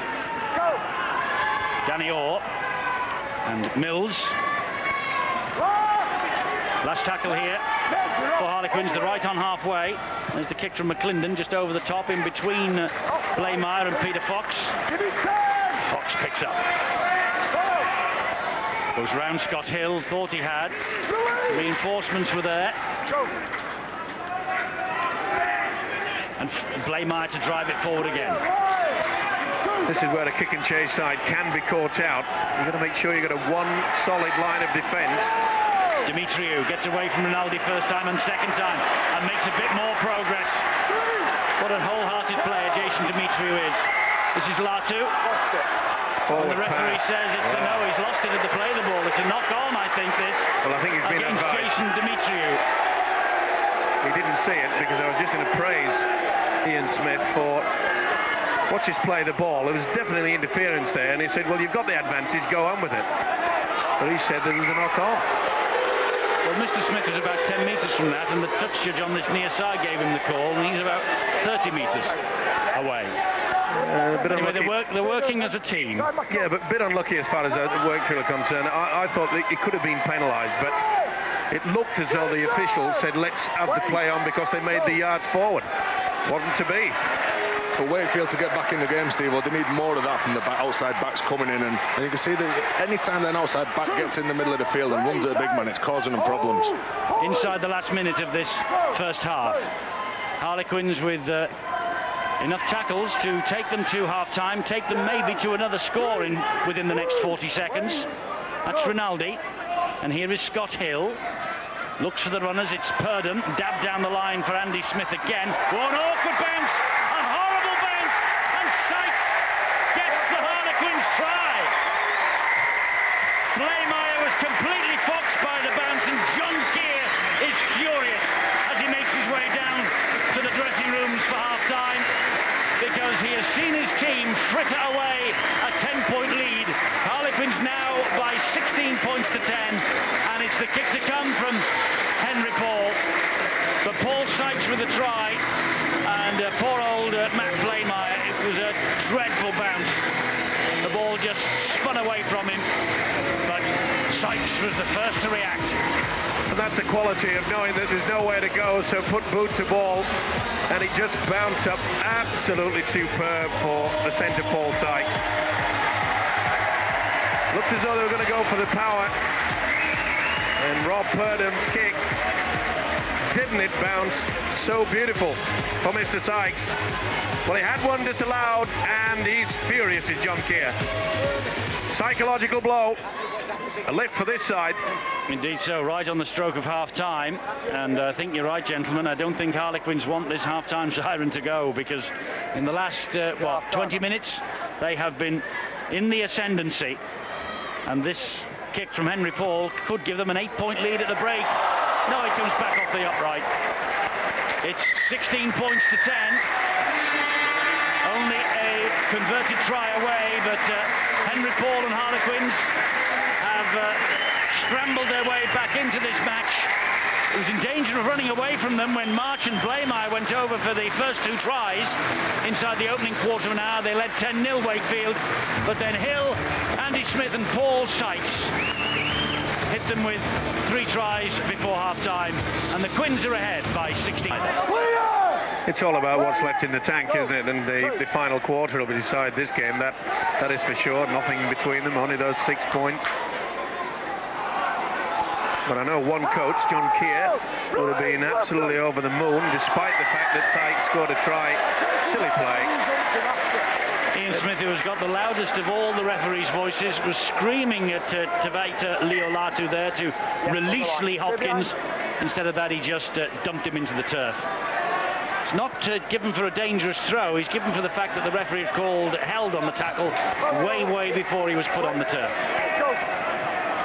Danny Orr and Mills. Last tackle here for Harlequins, the right on halfway. There's the kick from McClendon just over the top in between Blaymire and Peter Fox. Fox picks up. Goes round Scott Hill, thought he had. Reinforcements were there. And Blaymire to drive it forward again. This is where a kick and chase side can be caught out. You've got to make sure you've got a one solid line of defence. Dimitriou gets away from Rinaldi first time and second time and makes a bit more progress. What a wholehearted player Jason Dimitriou is. This is Latu. And the referee says it's a no, he's lost it at the play of the ball. It's a knock on, I think, this. Well, I think he's been against advised. Jason Dimitriou. He didn't see it because I was just going to praise Ian Smith for watch his play the ball. There was definitely interference there, and he said, well, you've got the advantage, go on with it. But he said there was a knock on. Well, Mr. Smith was about 10 metres from that, and the touch judge on this near side gave him the call, and he's about 30 metres away. Anyway, they're working as a team. Yeah, but a bit unlucky as far as the Wakefield are concerned. I thought that it could have been penalised, but it looked as though the officials said, let's have the play on because they made the yards forward. Wasn't to be. For Wakefield to get back in the game, Steve, well, they need more of that from the outside backs coming in, and you can see that any time an outside back gets in the middle of the field and runs at a big man, it's causing them problems. Inside the last minute of this first half, Harlequins with enough tackles to take them to half-time, take them maybe to another score within the next 40 seconds. That's Rinaldi, and here is Scott Hill. Looks for the runners, it's Purdom, dabbed down the line for Andy Smith again. One awkward bounce, a horrible bounce, and Sykes gets the Harlequins try. Blaymire was completely foxed by the bounce, and John Keir is furious as he makes his way down to the dressing rooms for half-time, because he has seen his team fritter away a 10-point lead. Harlequins now by 16 points to 10, and it's the kick to come from Henry Paul. But Paul Sykes with a try, and poor old Matt Blaymire, it was a dreadful bounce. The ball just spun away from him, but Sykes was the first to react. And that's the quality of knowing that there's nowhere to go, so put boot to ball, and it just bounced up. Absolutely superb for the centre, Paul Sykes. Looked as though they were going to go for the power, and Rob Purdom's kick, didn't it bounce so beautiful for Mr. Sykes? Well, he had one disallowed, and he's furious at John Keir. Psychological blow. A lift for this side. Indeed so, right on the stroke of half-time, and I think you're right, gentlemen. I don't think Harlequins want this half-time siren to go, because in the last 20 minutes they have been in the ascendancy, and this kick from Henry Paul could give them an 8-point lead at the break. No, it comes back off the upright. It's 16 points to 10. Only a converted try away, but Henry Paul and Harlequins have scrambled their way back into this match. It was in danger of running away from them when March and Blaymire went over for the first two tries. Inside the opening quarter of an hour, they led 10-0 Wakefield, but then Hill, Andy Smith and Paul Sykes hit them with 3 tries before half-time, and the Quins are ahead by 16. It's all about what's left in the tank, isn't it? And the final quarter will decide this game. That is for sure. Nothing in between them, only those 6 points. But I know one coach, John Keir, would have been absolutely over the moon, despite the fact that Sykes scored a try. Silly play. Ian Smith, who has got the loudest of all the referees' voices, was screaming at Tavaita Leo Latu there to release Lee Hopkins. Instead of that, he just dumped him into the turf. It's not given for a dangerous throw. He's given for the fact that the referee had held on the tackle way before he was put on the turf.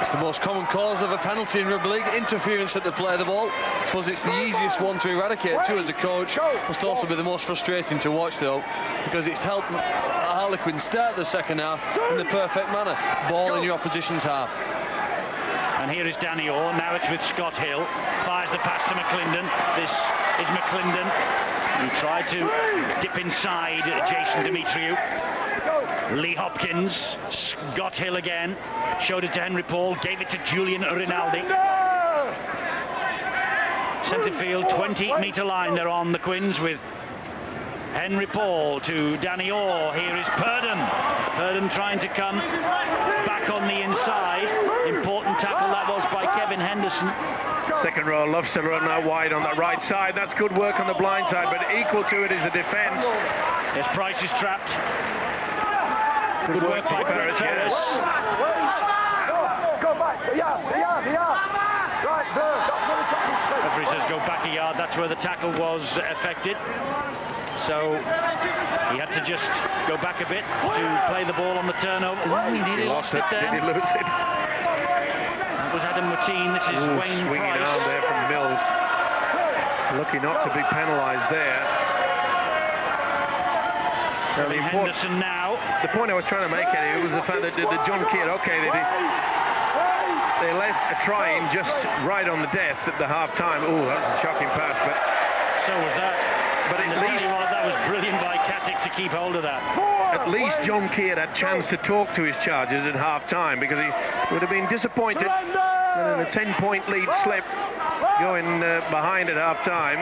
It's the most common cause of a penalty in rugby league, interference at the play of the ball. I suppose it's the easiest one to eradicate too as a coach. Must also be the most frustrating to watch though, because it's helped Harlequins start the second half in the perfect manner. Ball in your opposition's half. And here is Danny Orr. Now it's with Scott Hill. Fires the pass to McClendon. This is McClendon. He tried to dip inside Jason Demetriou. Lee Hopkins. Scott Hill again. Showed it to Henry Paul. Gave it to Julian Rinaldi. Centre field, 20-metre line they're on, the Quins, with Henry Paul to Danny Orr. Here is Purdon. Purdon trying to come back on the inside. Important tackle that was by Kevin Henderson. Second row loves to run out wide on that right side. That's good work on the blind side, but equal to it is the defence. Yes, Price is trapped. Good work by Ferris. Yes. Go back. The yard. Right there. That's where the tackle. Referee says go back a yard. That's where the tackle was affected. So he had to just go back a bit to play the ball on the turnover. Ooh, he nearly lost it there. Did he lose it? That was Adam Watine. This is Wayne swinging Price. arm there from Mills. Lucky not to be penalised there. Henderson now. The point I was trying to make, Eddie, was the fact that the John Kidd, they let a try in just right on the death at the half-time. Oh, that was a shocking pass, but so was that. But at least that was brilliant by Katic to keep hold of that. At least John Kidd had a chance to talk to his charges at half-time, because he would have been disappointed that in a 10-point lead slip going behind at half-time.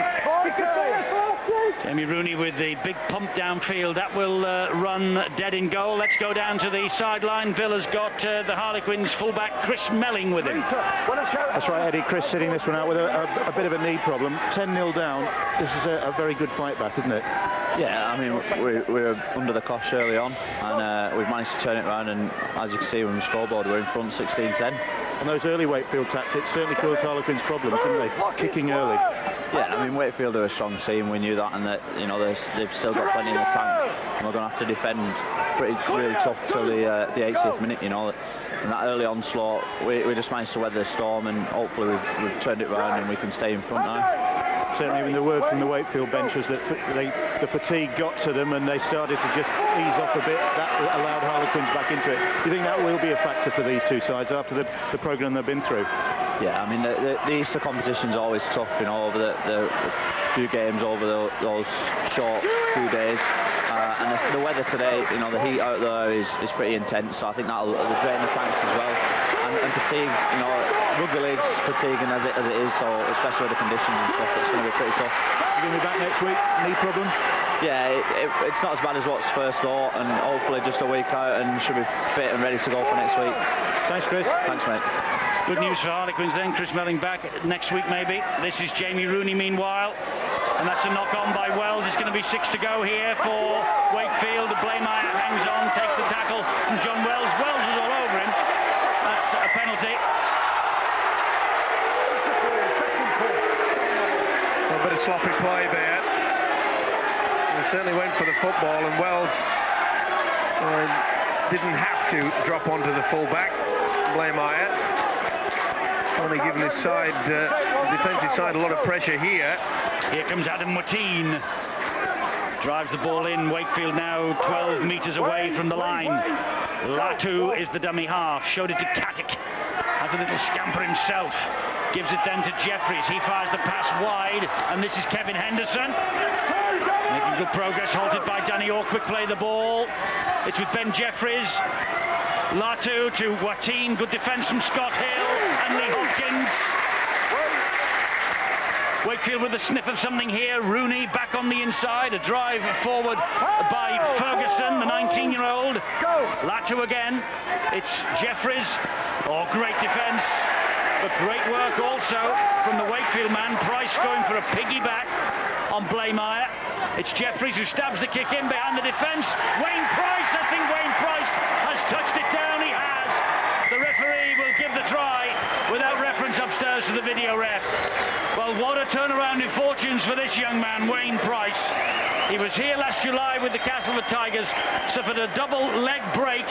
Jamie Rooney with the big pump downfield. That will run dead in goal. Let's go down to the sideline. Villa's got the Harlequins fullback Chris Melling with him. That's right, Eddie. Chris sitting this one out with a bit of a knee problem. 10-0 down. This is a very good fight back, isn't it? Yeah, I mean, we were under the cosh early on, and we've managed to turn it around, and as you can see from the scoreboard, we're in front 16-10. And those early Wakefield tactics certainly caused Harlequins problems, didn't they? Kicking early. Yeah, I mean, Wakefield are a strong team. We knew that, and that, you know, they've still got plenty in the tank, and we're going to have to defend really tough till the 80th minute, you know. And that early onslaught, we just managed to weather the storm, and hopefully we've turned it around and we can stay in front now. Certainly, even the word from the Wakefield bench was that the fatigue got to them and they started to just ease off a bit. That allowed Harlequins back into it. Do you think that will be a factor for these two sides after the programme they've been through? Yeah, I mean, the Easter competition's always tough, you know, over the few games over those short few days. And the weather today, you know, the heat out there is pretty intense, so I think that'll drain the tanks as well. And fatigue, you know, rugby league's fatiguing as it is, so especially with the conditions and stuff, it's going to be pretty tough. You're going to be back next week, knee problem? Yeah, it's not as bad as what's first thought, and hopefully just a week out and should be fit and ready to go for next week. Thanks, Chris. Thanks, mate. Good news for Harlequins then, Chris Melling back next week maybe. This is Jamie Rooney meanwhile, and that's a knock on by Wells. It's going to be 6 to go here for Wakefield. Blameyer hangs on, takes the tackle from John Wells. Wells is all over him. That's a penalty. A bit of sloppy play there. He certainly went for the football, and Wells didn't have to drop onto the fullback. Blameyer only giving his side, defensive side, a lot of pressure here. Here comes Adam Watine. Drives the ball in. Wakefield now 12 metres away from the line. Latu is the dummy half. Showed it to Katic. Has a little scamper himself. Gives it then to Jeffries. He fires the pass wide. And this is Kevin Henderson. Making good progress. Halted by Danny Orr. Quick play the ball. It's with Ben Jeffries. Latu to Watine. Good defence from Scott Hill and Lee Hopkins. Wakefield with a sniff of something here. Rooney back on the inside. A drive forward by Ferguson, the 19-year-old. Latu again. It's Jeffries. Oh, great defence. But great work also from the Wakefield man. Price going for a piggyback on Blameyer. It's Jeffries who stabs the kick in behind the defence. Wayne Price, I think Wayne Price has touched it down. He has. The referee will give the try without reference upstairs to the video ref. Well, what a turnaround in fortunes for this young man, Wayne Price. He was here last July with the Castleford Tigers, suffered a double leg break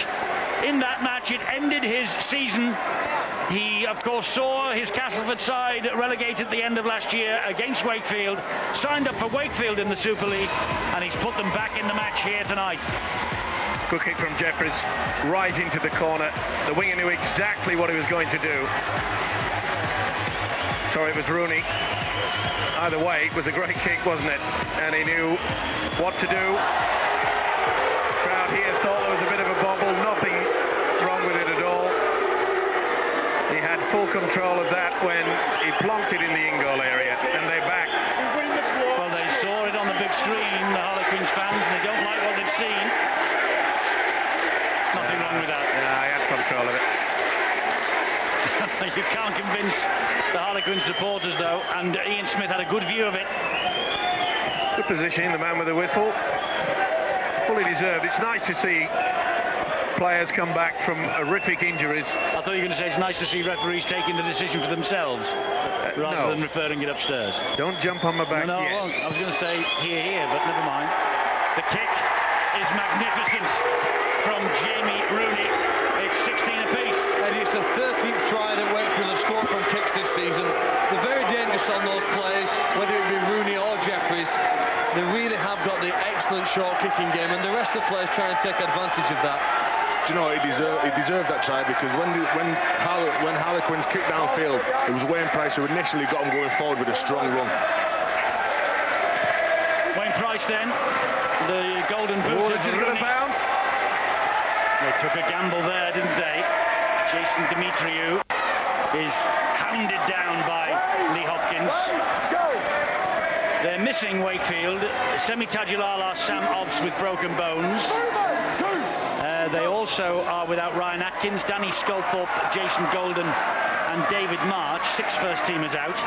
in that match. It ended his season He, of course, saw his Castleford side relegated at the end of last year against Wakefield, signed up for Wakefield in the Super League, and he's put them back in the match here tonight. Good kick from Jeffries, right into the corner. The winger knew exactly what he was going to do. Sorry, it was Rooney. Either way, it was a great kick, wasn't it? And he knew what to do. Crowd here thought there was a bit of a bobble, nothing wrong with it at all. He had full control of that when he plonked it in the in-goal area, and they're back. Well, they saw it on the big screen, the Harlequins fans, and they don't like what they've seen. Nothing wrong with that. Yeah, he had control of it. You can't convince the Harlequin supporters, though, and Ian Smith had a good view of it. Good positioning, the man with the whistle. Fully deserved. It's nice to see players come back from horrific injuries. I thought you were going to say it's nice to see referees taking the decision for themselves rather than referring it upstairs. Don't jump on my back No, yet. I won't. I was going to say here, but never mind. The kick is magnificent from Jamie Rooney. It's 16 apiece. And it's the 13th try that Wakefield have scored from kicks this season. They're very dangerous on those plays, whether it be Rooney or Jeffries. They really have got the excellent short kicking game, and the rest of the players trying to take advantage of that. Do you know what, he deserved that try, because when Harlequins kicked downfield, it was Wayne Price who initially got him going forward with a strong run. Wayne Price then, the golden boot. This is going to bounce. They took a gamble there, didn't they? Jason Demetriou is hounded down by Lee Hopkins. They're missing Wakefield. Semi Tajulala, Sam Obbs with broken bones. They also are without Ryan Atkins, Danny Sculthorpe, Jason Golden and David March. 6 first teamers out.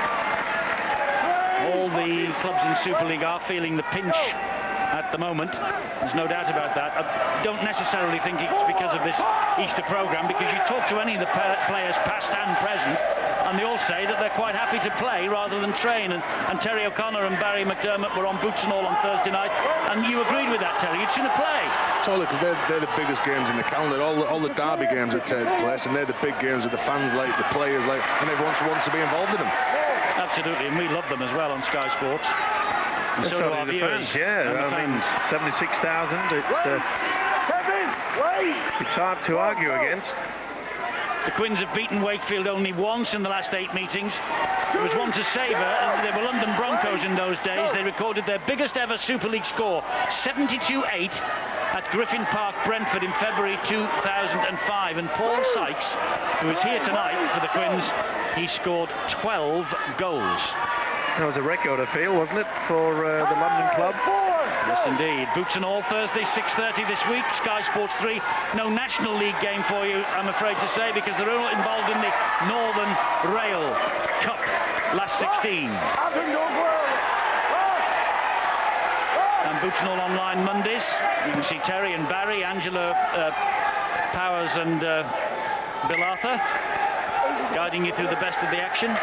All the clubs in Super League are feeling the pinch at the moment. There's no doubt about that. I don't necessarily think it's because of this Easter programme, because you talk to any of the players past and present and they all say that they're quite happy to play rather than train, and Terry O'Connor and Barry McDermott were on Boots and All on Thursday night, and you agreed with that, Terry. You'd sooner play. Totally, because they're the biggest games in the calendar, all the derby games that take place, and they're the big games that the fans like, the players like, and everyone wants to be involved in them. Absolutely, and we love them as well on Sky Sports. And so do our viewers. Yeah, I mean, 76,000. It's hard to argue against. The Quins have beaten Wakefield only once in the last 8 meetings. There was one to savour. They were London Broncos in those days. They recorded their biggest ever Super League score, 72-8, at Griffin Park, Brentford in February 2005. And Paul Sykes, who is here tonight for the Quins, he scored 12 goals. That was a record, I feel, wasn't it, for the London club? Yes, indeed. Boots and All, Thursday, 6:30 this week. Sky Sports 3. No National League game for you, I'm afraid to say, because they're all involved in the Northern Rail Cup, last 16. And Boots and All online Mondays. You can see Terry and Barry, Angela Powers and Bill Arthur guiding you through the best of the action.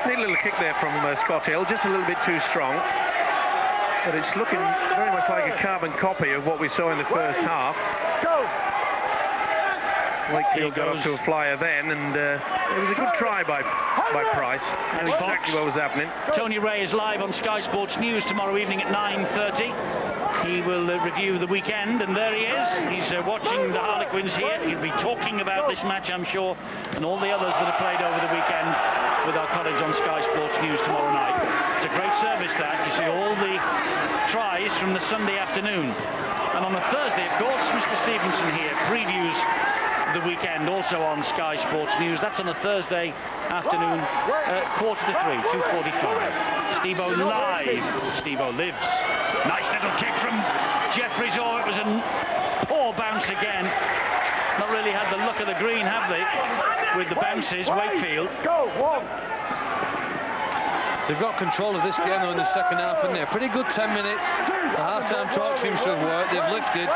Neat little kick there from Scott Hill, just a little bit too strong. But it's looking very much like a carbon copy of what we saw in the first half. Wakefield got off to a flyer then, and it was a good try by Price. Knew exactly what was happening. Tony Ray is live on Sky Sports News tomorrow evening at 9:30. He will review the weekend, and there he is. He's watching the Harlequins here. He'll be talking about this match, I'm sure, and all the others that are played over the weekend with our colleagues on Sky Sports News tomorrow night. It's a great service that. You see all the tries from the Sunday afternoon. And on a Thursday, of course, Mr. Stevenson here previews the weekend also on Sky Sports News. That's on a Thursday afternoon, 2:45. 2:45. Steve-O live. Steve-O lives. Nice little kick from Jeffries. Oh, it was a poor bounce again. Not really had the look of the green, have they? With the bounces, Wakefield. They've got control of this game though in the second half, haven't they? Pretty good 10 minutes. The half-time talk seems to have worked. They've lifted.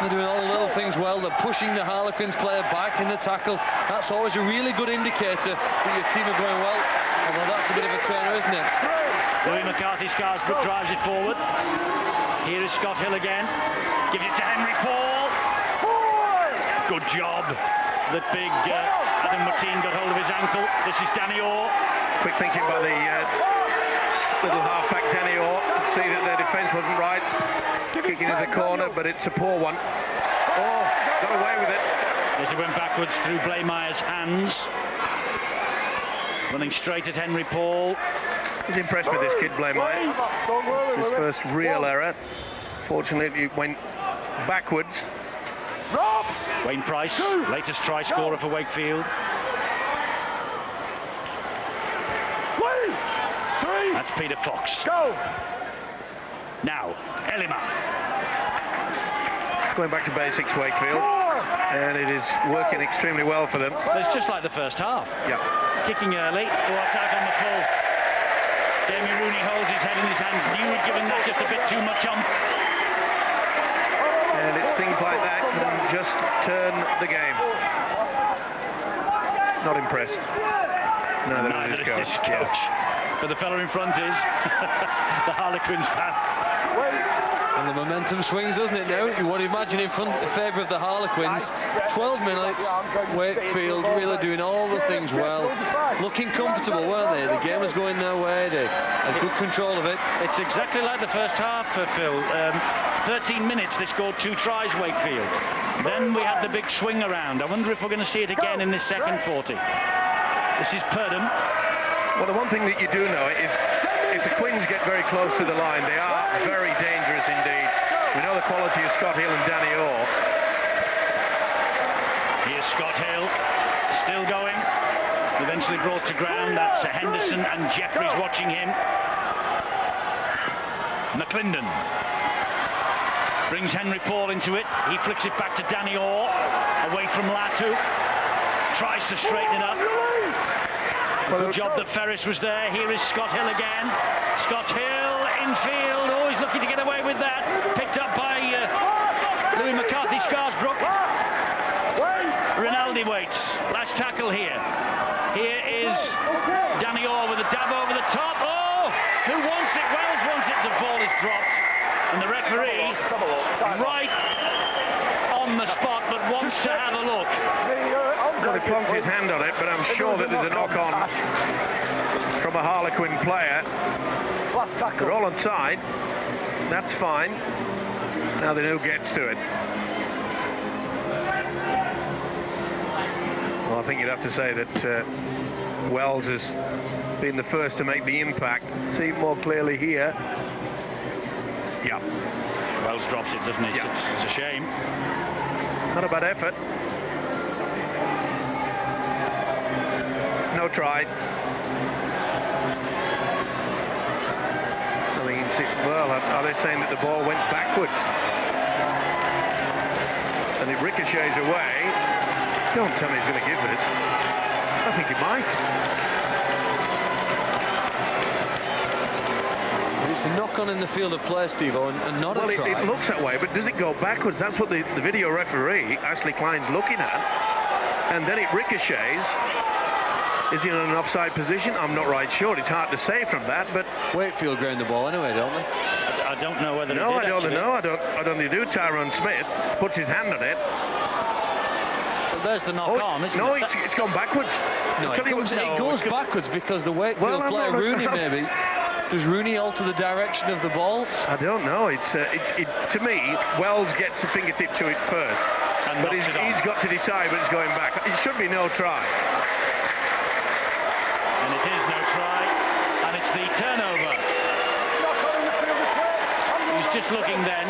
They're doing all the little things well. They're pushing the Harlequins player back in the tackle. That's always a really good indicator that your team are going well. Although that's a bit of a turner, isn't it? Louis McCarthy Scarsbrook drives it forward. Here is Scott Hill again. Gives it to Henry Paul. Good job. that big Adam Martin got hold of his ankle. This is Danny Orr. Quick thinking by the little halfback Danny Orr. See that their defence wasn't right. Kicking into the corner, but it's a poor one. Oh, got away with it. As he went backwards through Blameyer's hands. Running straight at Henry Paul. He's impressed with this kid, Blameyer. It's his first real error. Fortunately, it went backwards. Wayne Price, latest try scorer for Wakefield. That's Peter Fox. Now, Elima. Going back to basics, Wakefield. And it is working extremely well for them. It's just like the first half. Yeah. Kicking early. Oh, attack on the full. Jamie Rooney holds his head in his hands. Knew he'd given that just a bit too much on. And it's things like that can just turn the game. Not impressed. Neither is his coach. But the fellow in front is the Harlequins fan. And the momentum swings, doesn't it now? You would imagine in favour of the Harlequins. 12 minutes, Wakefield really doing all the things well. Looking comfortable, weren't they? The game was going their way. They had good control of it. It's exactly like the first half, Phil. 13 minutes, they scored 2 tries, Wakefield. Then we had the big swing around. I wonder if we're going to see it again in this second 40. This is Purdom. Well, the one thing that you do know is if the Quins get very close to the line, they are very dangerous indeed. We know the quality of Scott Hill and Danny Orr. Here's Scott Hill, still going. Eventually brought to ground. That's Henderson and Jeffries watching him. McClendon brings Henry Paul into it. He flicks it back to Danny Orr, away from Latu. Tries to straighten it up. Good job that Ferris was there. Here is Scott Hill again. Scott Hill infield. Oh, he's looking to get away with that. Picked up by Louis McCarthy Scarsbrook. Rinaldi waits. Last tackle here. Here is Danny Orr with a dab over the top. Oh, who wants it? Wells wants it. The ball is dropped. And the referee, right on the spot, but wants to have a look. Well, he plonked his hand on it, but I'm sure that there's a knock-on from a Harlequin player. They're all on side. That's fine. Now they know who gets to it. Well, I think you'd have to say that Wells has been the first to make the impact. See more clearly here. Yeah. Wells drops it, doesn't he? Yeah. It's a shame. Not a bad effort. No try. I mean, well, are they saying that the ball went backwards? And it ricochets away. Don't tell me he's going to give this. I think he might. It's a knock-on in the field of play, Steve-O, and not a try. It looks that way, but does it go backwards? That's what the video referee, Ashley Klein's, looking at. And then it ricochets. Is he in an offside position? I'm not right sure. It's hard to say from that, but Wakefield ground the ball anyway, don't they? I don't know whether no, they did, I don't think they do. Tyrone Smith puts his hand on it. Well, there's the knock-on, isn't no, it? it's gone backwards. No, it goes backwards because the Wakefield player, Rooney, maybe. Does Rooney alter the direction of the ball? I don't know. It's to me, Wells gets the fingertip to it first, but he's got to decide when it's going back. It should be no try. And it is no try, and it's the turnover. He's just looking then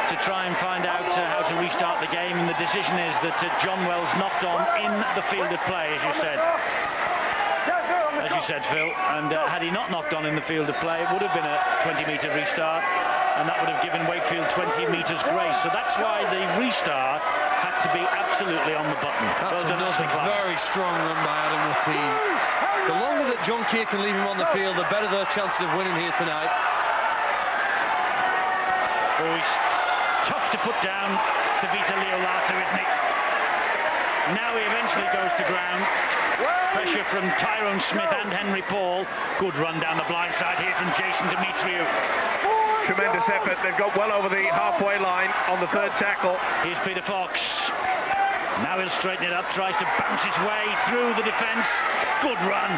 to try and find out how to restart the game, and the decision is that John Wells knocked on in the field of play, as you said. As you said, Phil, and had he not knocked on in the field of play, it would have been a 20-metre restart, and that would have given Wakefield 20 metres grace. So that's why the restart had to be absolutely on the button. That's another very strong run by Adam Lateen. The longer that John Keir can leave him on the field, the better their chances of winning here tonight. Oh, he's tough to put down to Vita Leolatu, isn't he? Now he eventually goes to ground. Pressure from Tyrone Smith and Henry Paul. Good run down the blind side here from Jason Demetriou. Tremendous effort. They've got well over the halfway line on the third tackle. Here's Peter Fox. Now he'll straighten it up, tries to bounce his way through the defence. Good run.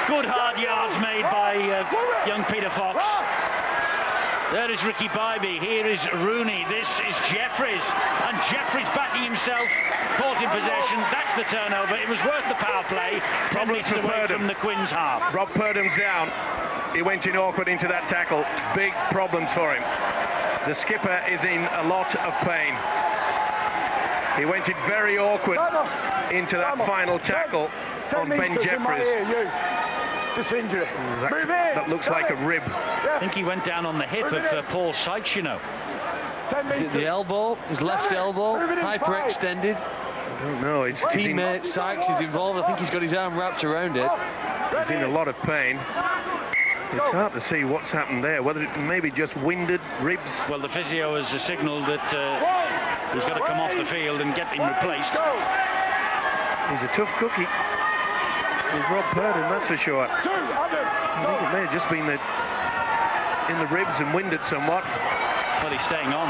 Good hard yards made by young Peter Fox. There is Ricky Bybee, here is Rooney, this is Jeffries, and Jeffries backing himself, caught in possession. That's the turnover. It was worth the power play. 10 metres away from the Quins' half. Rob Purdham's down. He went in awkward into that tackle. Big problems for him. The skipper is in a lot of pain. He went in very awkward into that final tackle on Ben Jeffries. Just injury. That looks like a rib. I think he went down on the hip of Paul Sykes, you know. Is it the elbow? His left elbow? Hyperextended? I don't know. His teammate Sykes is involved. I think he's got his arm wrapped around it. He's in a lot of pain. It's hard to see what's happened there, whether it maybe just winded ribs. Well, the physio has signalled that he's got to come off the field and get him replaced. He's a tough cookie. With Rob Purdham, that's for sure. I think it may have just been in the ribs and winded somewhat. Well, he's staying on.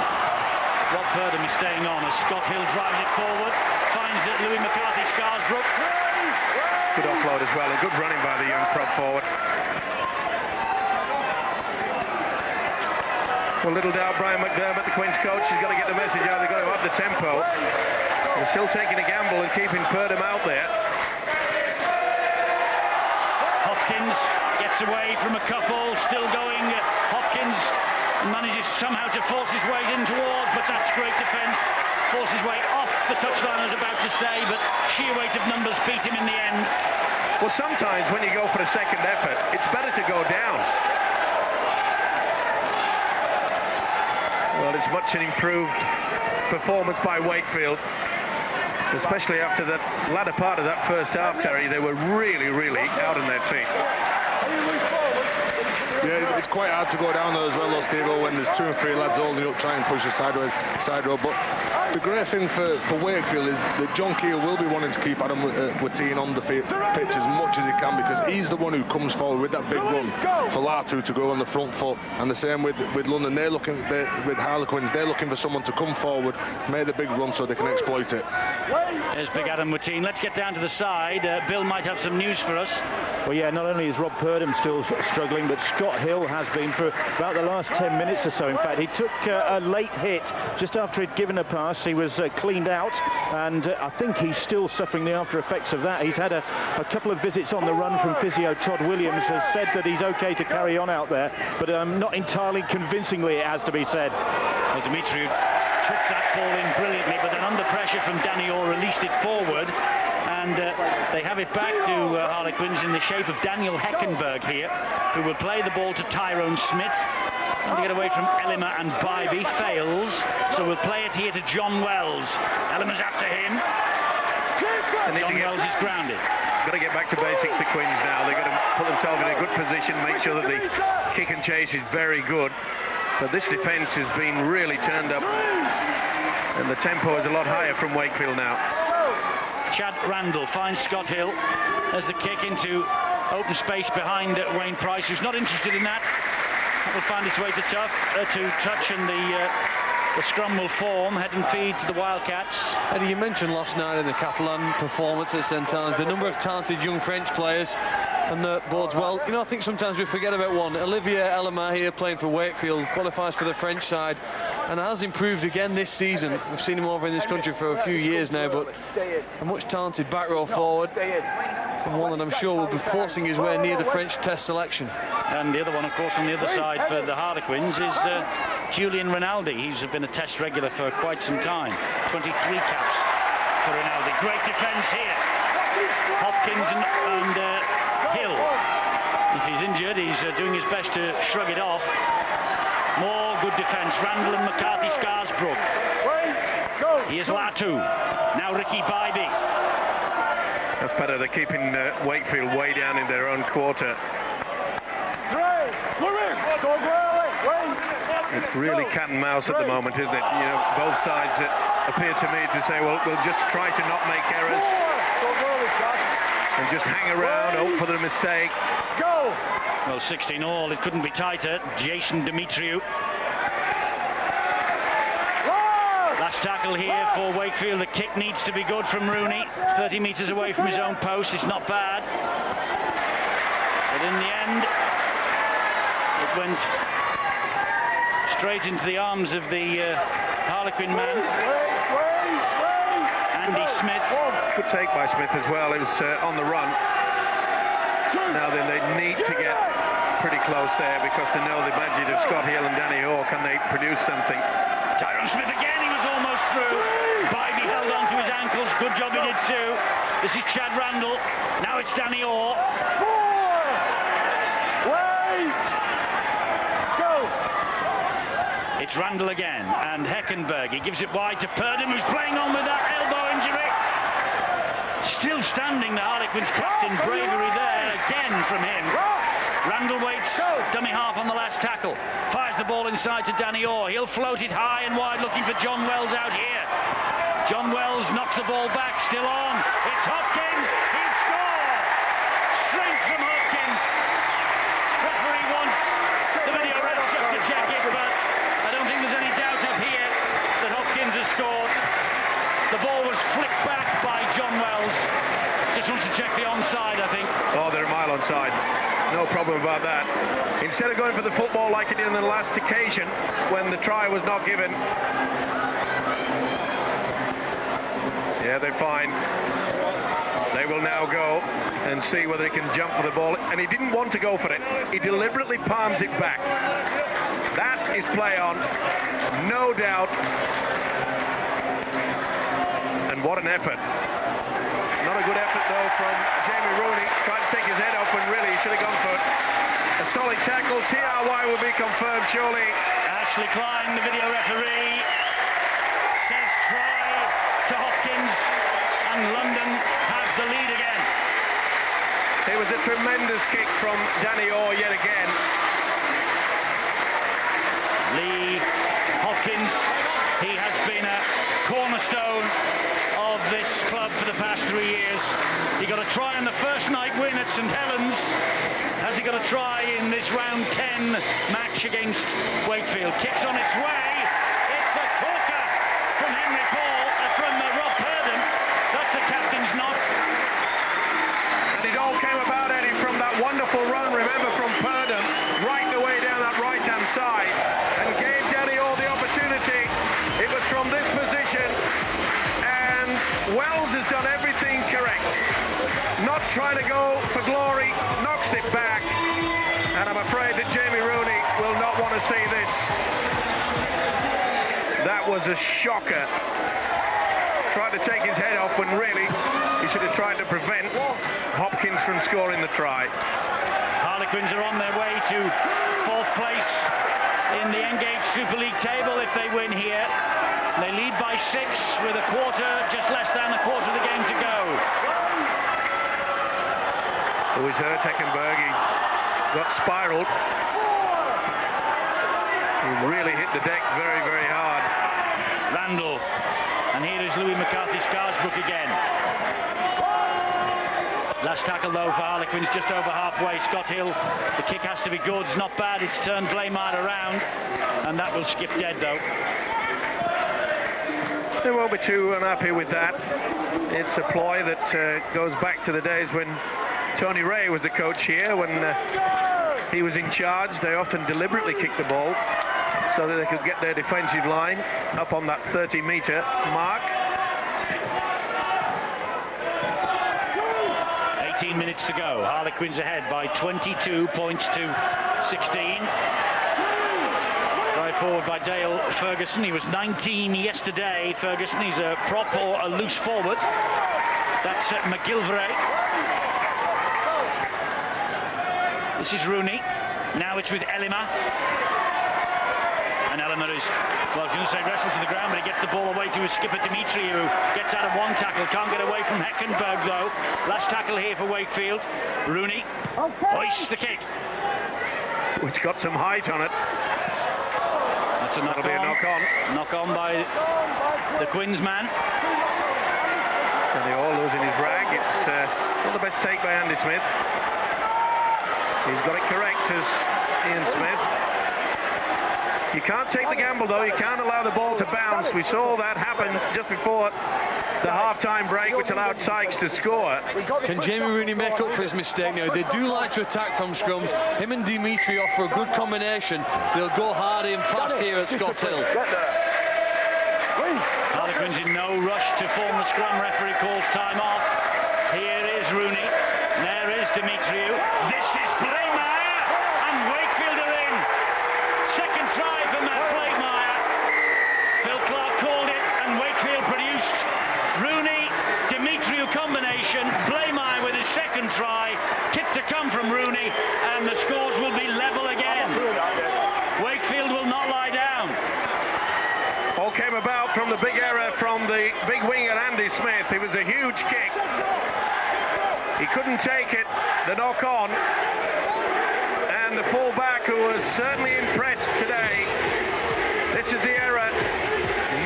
Rob Purdham is staying on as Scott Hill drives it forward, finds Louis McCarthy Scarsbrook. Good offload as well, and good running by the young prop forward. Well, little doubt Brian McDermott, the Quins coach, has got to get the message out. They've got to up the tempo. They're still taking a gamble and keeping Purdham out there. Hopkins gets away from a couple, still going. Hopkins manages somehow to force his way in towards, but that's great defence. Forces his way off the touchline, I was about to say, but sheer weight of numbers beat him in the end. Well, sometimes when you go for a second effort, it's better to go down. Well, it's much an improved performance by Wakefield, especially after that latter part of that first half, Terry. They were really out on their feet. Yeah, it's quite hard to go down there as well, though, Steve, when there's 2 and 3 lads holding up, trying to push the side road. But the great thing for Wakefield is that John Keel will be wanting to keep Adam Watine on the pitch as much as he can, because he's the one who comes forward with that big run for Latu to go on the front foot. And the same with London. With Harlequins, they're looking for someone to come forward, make the big run so they can exploit it. There's big Adam Watine. Let's get down to the side. Bill might have some news for us. Well, yeah, not only is Rob Purdham still struggling, but Scott Hill has been for about the last 10 minutes or so. In fact, he took a late hit just after he'd given a pass. He was cleaned out, and I think he's still suffering the after effects of that. He's had a couple of visits on the run from physio Todd Williams, has said that he's okay to carry on out there, but not entirely convincingly, it has to be said. Well, Dimitriou took that ball in brilliantly, but then under pressure from Danny Orr released it forward, and they have it back to Harlequins in the shape of Daniel Heckenberg here, who will play the ball to Tyrone Smith. Trying to get away from Elima, and Bybee fails, so we'll play it here to John Wells. Elima's after him. John Wells is grounded. Got to get back to basics, the Quins now. They've got to put themselves in a good position, make sure that the kick and chase is very good. But this defence has been really turned up, and the tempo is a lot higher from Wakefield now. Chad Randall finds Scott Hill. There's the kick into open space behind Wayne Price, who's not interested in that. That will find its way to touch, and the scrum will form, head and feed to the Wildcats. Eddie, you mentioned last night in the Catalan performance at St. Anne's the number of talented young French players, and that bodes well. You know, I think sometimes we forget about one. Olivier Elima here playing for Wakefield, qualifies for the French side, and has improved again this season. We've seen him over in this country for a few years now, but a much talented back row forward, and one that I'm sure will be forcing his way near the French test selection. And the other one, of course, on the other side for the Harlequins is Julian Rinaldi. He's been a test regular for quite some time. 23 caps for Rinaldi. Great defence here. Hopkins and Hill. If he's injured, he's doing his best to shrug it off. More good defence. Randall and McCarthy Scarsbrook. Here's Latu. Now Ricky Bybee. That's better. They're keeping Wakefield way down in their own quarter. It's really cat and mouse at the moment, isn't it? You know, both sides appear to me to say, well, we'll just try to not make errors and just hang around, hope for the mistake. Well, 16 all, it couldn't be tighter. Jason Dimitriou. Last tackle here for Wakefield. The kick needs to be good from Rooney. 30 metres away from his own post. It's not bad. But in the end, it went straight into the arms of the Harlequin man, Andy Smith. Good take by Smith as well. It was on the run. Now then, they need to get pretty close there because they know the magic of Scott Hill and Danny Orr. Can they produce something? Tyrone Smith again, he was almost through. Bybee held on to his ankles, good job he did too. This is Chad Randall, now it's Danny Orr. It's Randall again, and Heckenberg, he gives it wide to Purdom, who's playing on with that elbow injury. Still standing, the Harlequins captain, bravery there again from him. Randall waits, dummy half on the last tackle. Fires the ball inside to Danny Orr. He'll float it high and wide, looking for John Wells out here. John Wells knocks the ball back, still on. It's Hopkins, he'll score! Straight from Hopkins. Referee wants the video ref just to check it, but I don't think there's any doubt up here that Hopkins has scored. The ball was flicked back by John Wells. Just wants to check the onside, I think. Oh, they're a mile onside. No problem about that. Instead of going for the football like he did on the last occasion when the try was not given. Yeah, they're fine. They will now go and see whether he can jump for the ball. And he didn't want to go for it. He deliberately palms it back. That is play on, no doubt. And what an effort. Not a good effort though from Jamie Rooney. Tried to take his head off when really he should have gone for a solid tackle. TRY will be confirmed surely. Ashley Klein, the video referee, says try to Hopkins, and London has the lead again. It was a tremendous kick from Danny Orr yet again. Lee Hopkins, he has been a cornerstone of this club for the past 3 years. He got a try in the first night win at St Helens. Has he got a try in this round 10 match against Wakefield? Kicks on its way. It's a corker from Henry Paul, from Rob Purdom. That's the captain's knock. And it all came about, Eddie, from that wonderful run, remember, from Purdom, right the way down that right-hand side, and gave Danny Orr the opportunity. It was from this position, and Wells has done everything correct. Not trying to go for glory, knocks it back, and I'm afraid that Jamie Rooney will not want to see this. That was a shocker. Tried to take his head off when really he should have tried to prevent Hopkins from scoring the try. Harlequins are on their way to 4th place in the Engage Super League table if they win here. They lead by 6 with just less than a quarter of the game to go. It was hurt, Heckenberg. He got spiraled. He really hit the deck very, very hard. Randall. And here is Louis McCarthy-Scarsbrook again. Last tackle though for Harlequins, just over halfway. Scott Hill, the kick has to be good. It's not bad. It's turned Blaymard around. And that will skip dead though. They won't be too unhappy with that. It's a ploy that goes back to the days when Tony Ray was the coach here. When he was in charge, they often deliberately kicked the ball so that they could get their defensive line up on that 30-metre mark. 18 minutes to go. Harlequins ahead by 22 points to 16. Drive forward by Dale Ferguson. He was 19 yesterday. Ferguson, he's a prop or a loose forward. That's McGilvray. This is Rooney. Now it's with Elima. And Elima is, well, I was going to say wrestle to the ground, but he gets the ball away to his skipper Dimitri, who gets out of one tackle. Can't get away from Heckenberg, though. Last tackle here for Wakefield. Rooney hoists the kick. Which got some height on it. That's a knock on. That'll be a knock on. Knock on by the Quins man. Danny Orr losing his rag. It's not the best take by Andy Smith. He's got it correct as Ian Smith. You can't take the gamble, though. You can't allow the ball to bounce. We saw that happen just before the half-time break, which allowed Sykes to score. Can Jamie Rooney make up for his mistake now? They do like to attack from scrums. Him and Dimitri offer a good combination. They'll go hard and fast here at Scott Hill. Harlequins in no rush to form the scrum. Referee calls time off. Here is Rooney. There is Dimitriou. This is Blaymire, and Wakefield are in. Second try for Matt Blaymire. Phil Clark called it, and Wakefield produced. Rooney, Dimitriou combination. Blaymire with his second try. Kick to come from Rooney, and the scores will be level again. Wakefield will not lie down. All came about from the big error from the big winger Andy Smith. It was a huge kick. He couldn't take it, the knock on. And the full-back, who was certainly impressed today. This is the error.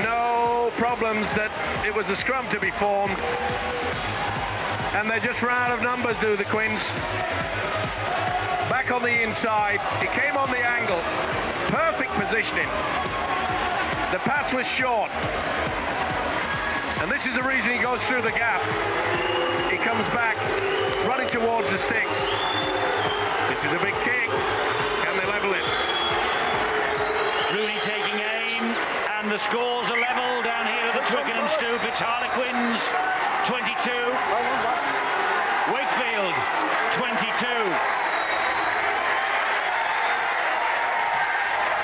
No problems that it was a scrum to be formed. And they just ran out of numbers, do the Quins. Back on the inside. He came on the angle. Perfect positioning. The pass was short. And this is the reason he goes through the gap. He comes back, running towards the sticks. This is a big kick. Can they level it? Rooney taking aim, and the scores are level down here at the Twickenham Stoop. It's Harlequins 22, Wakefield 22.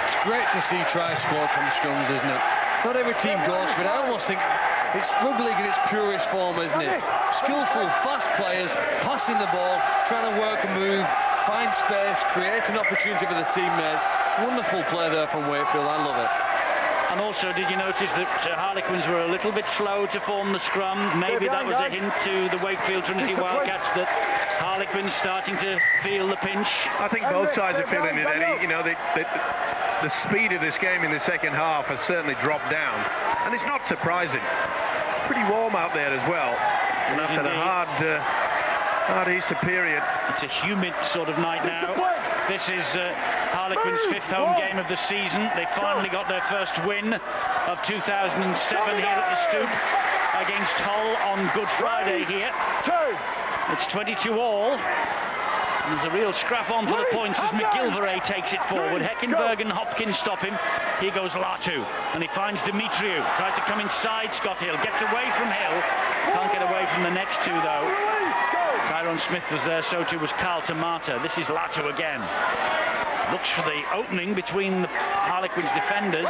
It's great to see tries scored from scrums, isn't it? Not every team goes for it. I almost think it's rugby league in its purest form, isn't it? Skillful, fast players, passing the ball, trying to work a move, find space, create an opportunity for the teammate. Wonderful play there from Wakefield. I love it. And also, did you notice that Harlequins were a little bit slow to form the scrum? Maybe that was a hint to the Wakefield Trinity Wildcats that Harlequins starting to feel the pinch. I think both sides are feeling it, Eddie. You know, the speed of this game in the second half has certainly dropped down. And it's not surprising. It's pretty warm out there as well. And after the hard Easter period. It's a humid sort of night now. This is Harlequins' fifth home game of the season. They finally got their first win of 2007 here at the Stoop against Hull on Good Friday here. It's 22 all. And there's a real scrap on for the points as McGilvray takes it forward. Heckenberg and Hopkins stop him. Here goes Latu, and he finds Dimitriou. Tries to come inside Scott Hill. Gets away from Hill. Can't get away from the next two, though. Tyrone Smith was there, so too was Carl Tamata. This is Latu again. Looks for the opening between the Harlequins defenders.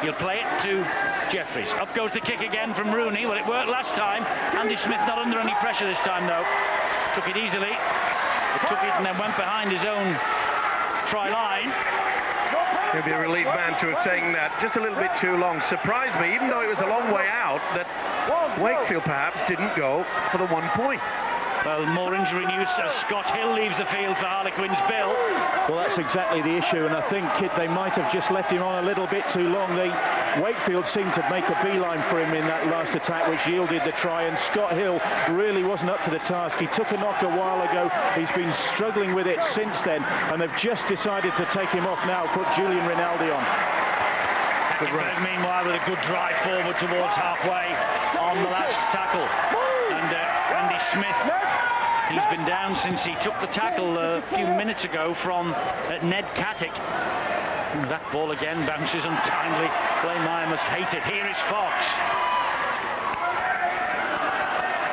He'll play it to Jeffries. Up goes the kick again from Rooney. Well, it worked last time. Andy Smith not under any pressure this time, though. Took it easily. He took it and then went behind his own try line. He'll be a relief man to have taken that just a little bit too long. Surprised me, even though it was a long way out, that Wakefield perhaps didn't go for the 1 point. Well, more injury news as Scott Hill leaves the field for Harlequins. Bill. Well, that's exactly the issue, and I think they might have just left him on a little bit too long. Wakefield seemed to make a beeline for him in that last attack, which yielded the try, and Scott Hill really wasn't up to the task. He took a knock a while ago. He's been struggling with it since then, and they've just decided to take him off now, put Julian Rinaldi on. Heckenberg, meanwhile, with a good drive forward towards halfway on the last tackle. And Andy Smith, he's been down since he took the tackle a few minutes ago from Ned Kattick. That ball again bounces unkindly. Blaymire must hate it. Here is Fox.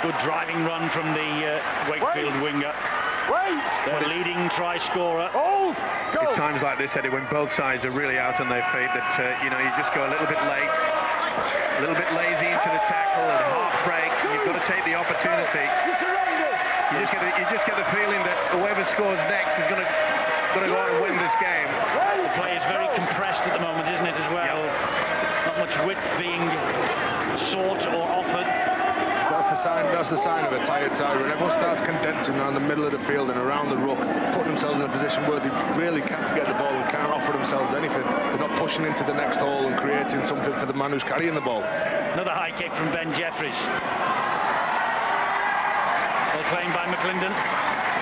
Good driving run from the Wakefield winger. Their leading try scorer. It's times like this, Eddie, when both sides are really out on their feet, that you just go a little bit late, a little bit lazy into the tackle and half break. You've got to take the opportunity. You just get the feeling that whoever scores next is going to go on and win this game. The play is very compressed at the moment, isn't it, as well? Yep. Not much width being sought or offered. That's the sign of a tired side. When everyone starts condensing around the middle of the field and around the ruck, putting themselves in a position where they really can't get the ball and can't offer themselves anything. They're not pushing into the next hole and creating something for the man who's carrying the ball. Another high kick from Ben Jeffries. Ball claimed by McClendon.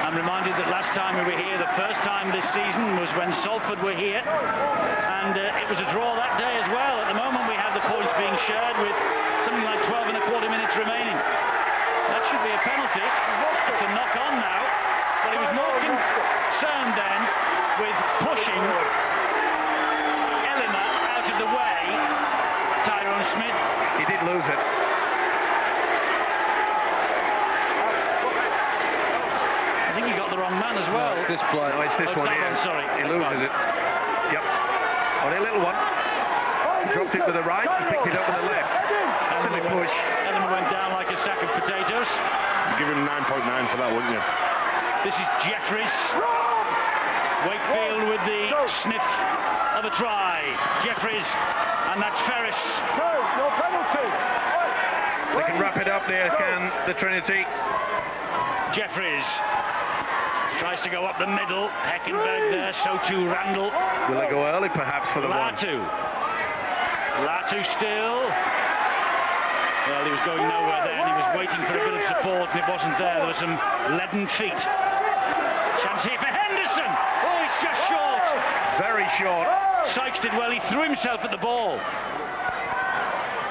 And I'm reminded that last time we were here, the first time this season, was when Salford were here, and it was a draw that day as well. At the moment we have the points being shared with something like 12 1/4 minutes remaining. That should be a penalty. It's a knock-on now. But he was more concerned then with pushing Elima out of the way. Tyrone Smith. He did lose it. I think he got the wrong man as well. No, it's this play. No, it's this one here. Sorry. He loses it. Yep. Only a little one. He dropped it with the right and picked it up with the left. Silly push. Elima went down like a sack of potatoes. You'd give him 9.9 for that, wouldn't you? This is Jeffries. Wakefield with the sniff of a try. Jeffries, and that's Ferris. No penalty. They can wrap it up there, can the Trinity? Jeffries tries to go up the middle. Heckenberg there, so too Randall. Will they go early perhaps for the one? Latu still. Well, he was going nowhere there, and he was waiting for a bit of support, and it wasn't there. There were some leaden feet. Chance here for Henderson. Oh, it's just short. Very short. Sykes did well. He threw himself at the ball.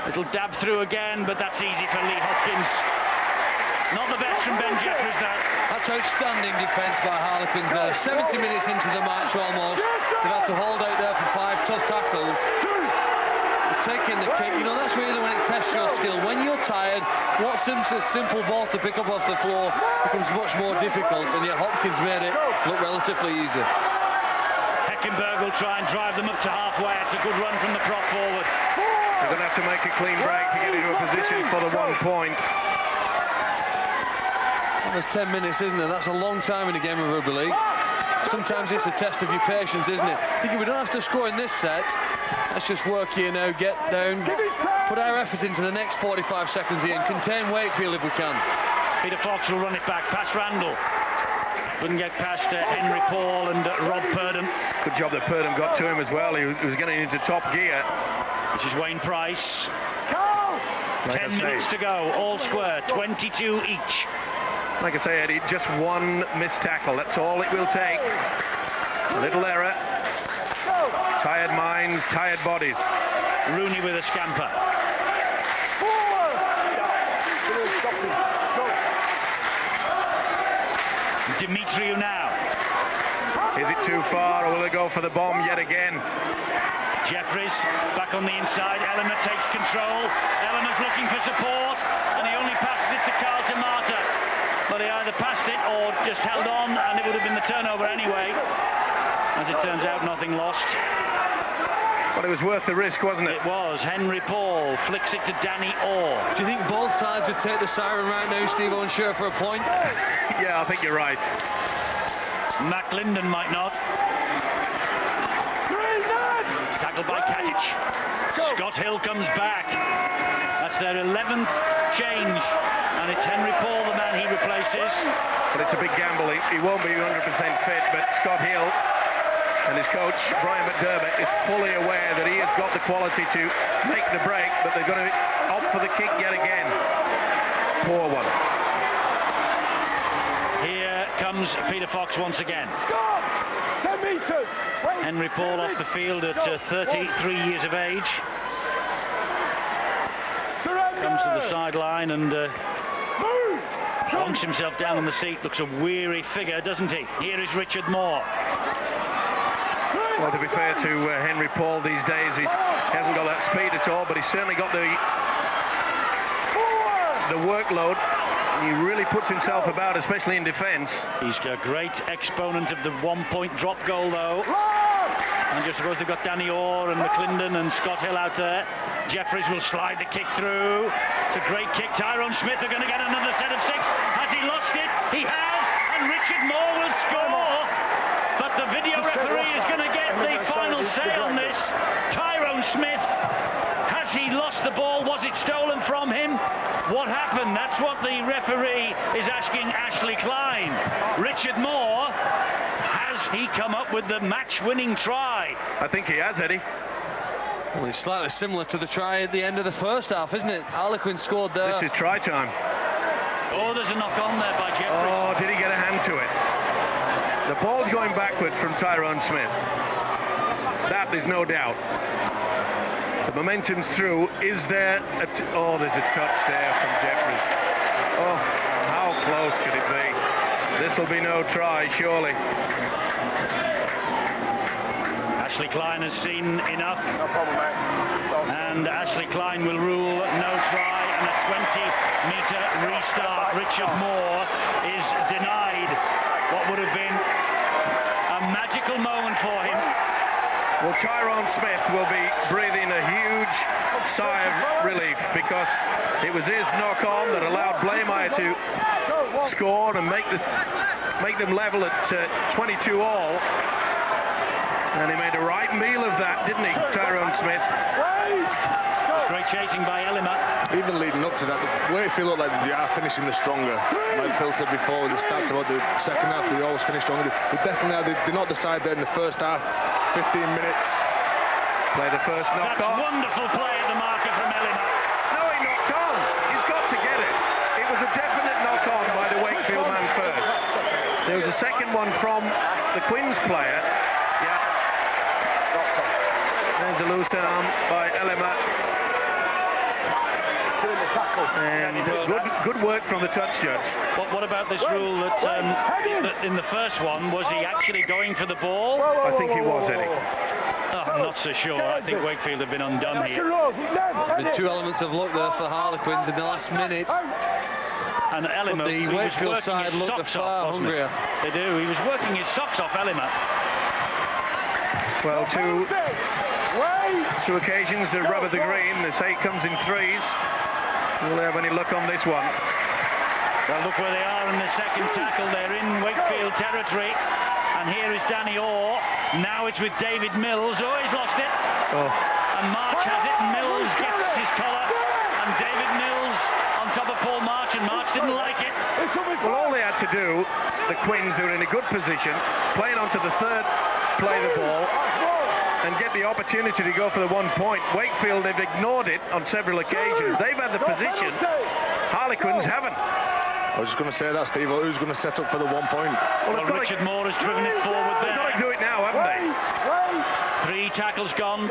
Little dab through again, but that's easy for Lee Hopkins. Not the best from Ben Jeffries, though. That's outstanding defence by Harlequins there. 70 minutes into the match almost. They've had to hold out there for 5 tough tackles. Taking the kick, you know, that's really when it tests your skill. When you're tired, what seems a simple ball to pick up off the floor becomes much more difficult, and yet Hopkins made it look relatively easy. Heckenberg will try and drive them up to halfway. It's a good run from the prop forward. They're going to have to make a clean break to get into a position for the 1 point. Almost 10 minutes, isn't it? That's a long time in a game of rugby league. Sometimes it's a test of your patience, isn't it? Thinking we don't have to score in this set. Let's just work here now, get down, put our effort into the next 45 seconds here and contain Wakefield if we can. Peter Fox will run it back past Randall. Couldn't get past Henry Paul and Rob Purdom. Good job that Purdom got to him as well. He was getting into top gear. This is Wayne Price. Like 10 minutes to go, all square, 22 each. Like I say, Eddie, just one missed tackle. That's all it will take. A little error. Tired minds, tired bodies. Rooney with a scamper. Dimitriou now. Is it too far, or will they go for the bomb yet again? Jeffries back on the inside. Elima takes control. Elima's looking for support, and he only passed it to Carlton Marta. But he either passed it or just held on, and it would have been the turnover anyway. As it turns out, nothing lost. But it was worth the risk, wasn't it? It was. Henry Paul flicks it to Danny Orr. Do you think both sides would take the siren right now, Steve, unsure for a point? Yeah, I think you're right. Mac Linden might not. Tackled by Katic. Scott Hill comes back. That's their 11th change. And it's Henry Paul, the man he replaces. But it's a big gamble. He won't be 100% fit, but Scott Hill and his coach, Brian McDermott, is fully aware that he has got the quality to make the break, but they're going to opt for the kick yet again. Poor one. Here comes Peter Fox once again. Scott! 10 metres! Henry Paul off the field at 33 years of age. Comes to the sideline and plonks himself down on the seat. Looks a weary figure, doesn't he? Here is Richard Moore. Well, to be fair to Henry Paul these days, he hasn't got that speed at all, but he's certainly got the workload. He really puts himself about, especially in defence. He's a great exponent of the 1-point drop goal, though. And just suppose they've got Danny Orr and McClendon and Scott Hill out there. Jeffries will slide the kick through. It's a great kick. Tyrone Smith are going to get another set of 6. Has he lost it? He has, and Richard Moore will score. But the video referee is going to get the final say on this. Tyrone Smith, has he lost the ball? Was it stolen from him? What happened? That's what the referee is asking Ashley Klein. Richard Moore, has he come up with the match-winning try? I think he has, Eddie. Well, it's slightly similar to the try at the end of the first half, isn't it? Harlequin scored there. This is try time. Oh, there's a knock on there by Jeffries. Oh, did he get a hand to it? The ball's going backwards from Tyrone Smith. That there's no doubt. The momentum's through. Is there oh, there's a touch there from Jeffries. Oh, how close could it be? This will be no try, surely. Ashley Klein has seen enough. No problem, mate. And Ashley Klein will rule no try, and a 20-metre restart. Richard Moore is denied what would have been a magical moment for him. Well, Tyrone Smith will be breathing a huge sigh of relief, because it was his knock-on that allowed Blaymire to score and make them level at 22 all. And he made a right meal of that, didn't he, Tyrone Smith? It's great chasing by Ellimer. Even leading up to that, Wakefield look like they are finishing the stronger. Like Phil said before, the start about the second half, they always finish stronger. They definitely are. They're not the side there in the first half. 15 minutes. Play the first knock That's on. wonderful play at the marker from Ellimer. No, he knocked on. He's got to get it. It was a definite knock on by the Wakefield man first. There was a second one from the Quins player. Yeah. There's a loose arm by Ellimer. And good work from the touch judge. What about this rule that in the first one, was he actually going for the ball? I think he was, Eddie. Oh, I'm not so sure. I think Wakefield have been undone here. The two elements of luck there for Harlequins in the last minute. And Ellimer, The Wakefield side looked far hungrier. They do. He was working his socks off, Ellimer. Well, two occasions to rubber the green. The say comes in threes. Will they have any luck on this one? Well, look where they are in the second tackle. They're in Wakefield territory. And here is Danny Orr. Now it's with David Mills. Oh, he's lost it. Oh. And March has it. Mills gets his collar. And David Mills on top of Paul March. And March didn't like it. Well, all they had to do, the Quins, who are in a good position, playing onto the third, play the ball, and get the opportunity to go for the 1 point. Wakefield, they've ignored it on several occasions. They've had the position. Harlequins haven't. I was just going to say that, Steve. Who's going to set up for the 1 point? Well, Richard Moore has driven it forward They've got to do there. it now, haven't they? 3 tackles gone.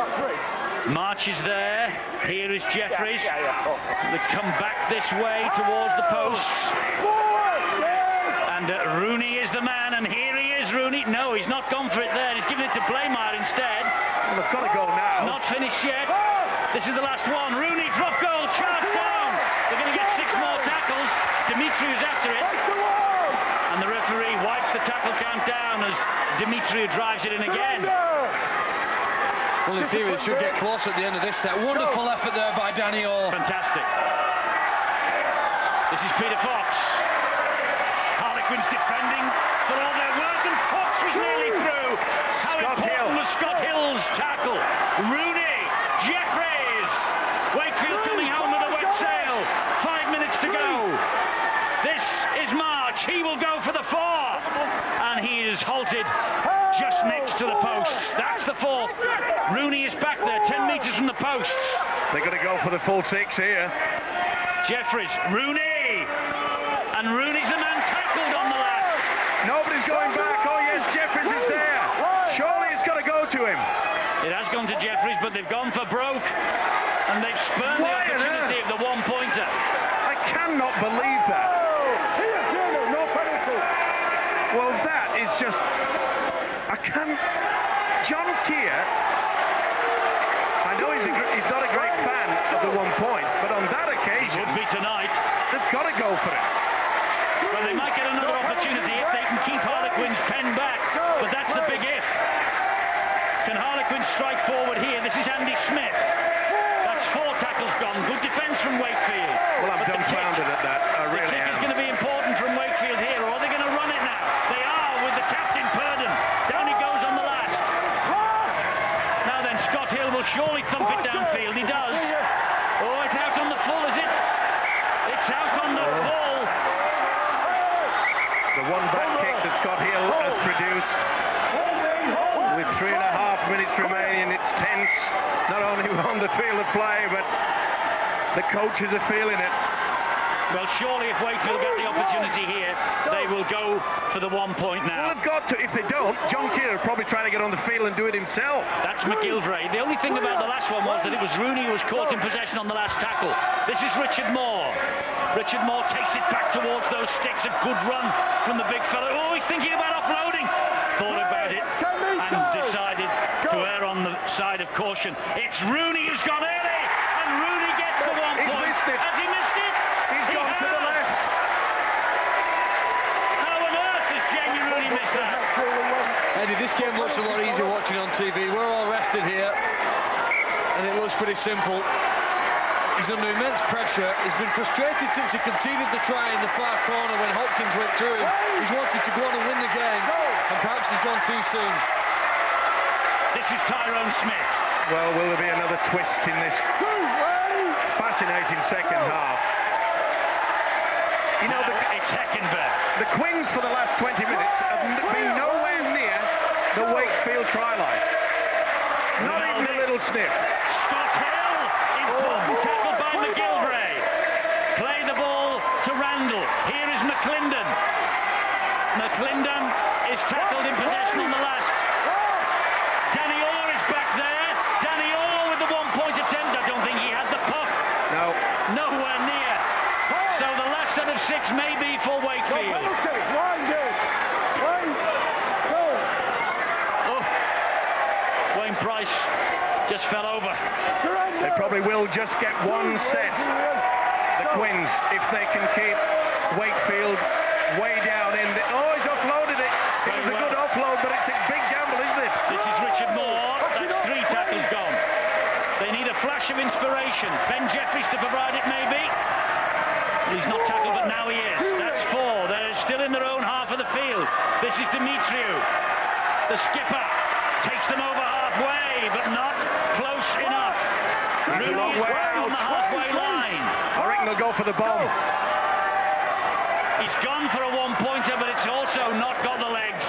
March is there. Here is Jeffries. They come back this way towards the posts. And Rooney is the man, and here he is, Rooney. No, he's not gone for it there. He's given it to Blaymire instead. Well, they've got to go now. Not finished yet. This is the last one. Rooney, drop goal, charge down. They're going to get 6 more tackles. Dimitriou's after it. And the referee wipes the tackle count down as Dimitriou drives it in again. Well, in theory, it should get close at the end of this set. Wonderful effort there by Danny Orr. Fantastic. This is Peter Fox. Harlequins defending for all their worth, and Fox was nearly through. How important was Scott Hill's tackle? Rooney, Jeffries. Wakefield coming home with a wet sail. 5 minutes to go. This is March. He will go for the 4. And he is halted just next to the posts. That's the 4th. Rooney is back there, 10 metres from the posts. They're going to go for the full 6 here. Jeffries, Rooney. And Rooney's the man tackled on the last. Nobody's going back. Oh, yes, Jeffries is there. Surely it's got to go to him. It has gone to Jeffries, but they've gone for broke. And they've spurned the opportunity of the 1-pointer. I cannot believe that. Well, that is just... I can't... John Keir... I know he's not a great fan of the 1 point, but on that occasion... Would be tonight. They've got to go for it. Well, they might get another opportunity if they can keep Harlequins penned back. But that's the big if. Can Harlequins strike forward here? This is Andy Smith. That's 4 tackles gone. Good defence from Wakefield. Well, I'm dumbfounded at that. I really The kick am. is going to be important from Wakefield here, or are they going to run it now? They are with the captain, Purdon. Down he goes on the last. Now then, Scott Hill will surely thump it downfield. He does. Oh, it's out on the full, is it? It's out on the full. The one back kick that Scott Hill has produced. With 3.5 minutes remaining, it's tense. Not only on the field of play, but the coaches are feeling it. Well, surely if Wakefield get the opportunity here, they will go for the 1 point now. Well, they've got to. If they don't, John Keir will probably try to get on the field and do it himself. That's McGilvray. The only thing about the last one was that it was Rooney who was caught in possession on the last tackle. This is Richard Moore. Richard Moore takes it back towards those sticks. A good run from the big fellow. Oh, he's thinking about offloading. Thought about it and decided to err on the side of caution. It's Rooney who's gone early, and Rooney gets the 1 point. He's missed it. Has he missed it? He's gone to the left. How on earth has Jamie Rooney missed that? Eddie, this game looks a lot easier watching on TV. We're all rested here, and it looks pretty simple. He's under immense pressure. He's been frustrated since he conceded the try in the far corner when Hopkins went through him. He's wanted to go on and win the game, and perhaps he's gone too soon. This is Tyrone Smith. Well, will there be another twist in this fascinating second half? You know, It's Heckenberg. the Quins for the last 20 minutes have been nowhere near the Wakefield try line. Not even a little sniff. Scott Hill, important tackle by McGilvray. Play the ball to Randall. Here is McClendon. McClendon is tackled in possession on the last. Danny Orr is back there. Danny Orr with the 1 point attempt. I don't think he had the puck. No. Nowhere near. So the last set of 6 may be for Wakefield. Oh, Wayne Price just fell over. They probably will just get one set, the Quins, if they can keep Wakefield way down in the... Oh, he's offloaded it. It was a good offload, but it's a big gamble, isn't it? This is Richard Moore. That's 3 tackles gone. They need a flash of inspiration. Ben Jeffries to provide it, maybe. He's not tackled, but now he is. That's 4. They're still in their own half of the field. This is Dimitriou. The skipper takes them over halfway, but not close enough. He's a long Rooney is way back on the halfway line. I reckon they'll go for the bomb. He's gone for a 1-pointer, but it's also not got the legs.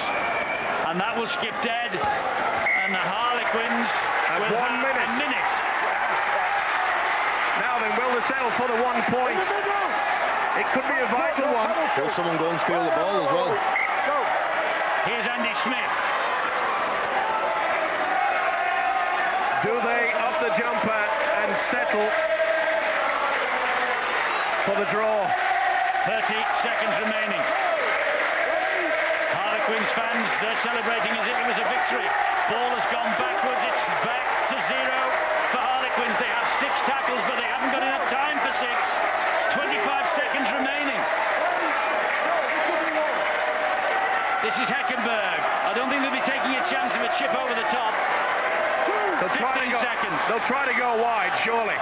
And that will skip dead. And the Harlequins will 1 have minute. a minute. Now then, will they settle for the 1 point? It could be a vital one. Will someone go and steal the ball as well? Here's Andy Smith. Do they up the jumper and settle for the draw? 30 seconds remaining. Harlequins fans, they're celebrating as if it was a victory. Ball has gone backwards. It's back to 0 for Harlequins. They have 6 tackles, but they haven't got enough time for 6. 25 seconds remaining. This is Heckenberg. I don't think they'll be taking a chance of a chip over the top. They'll try 15 seconds. They'll try to go wide, surely.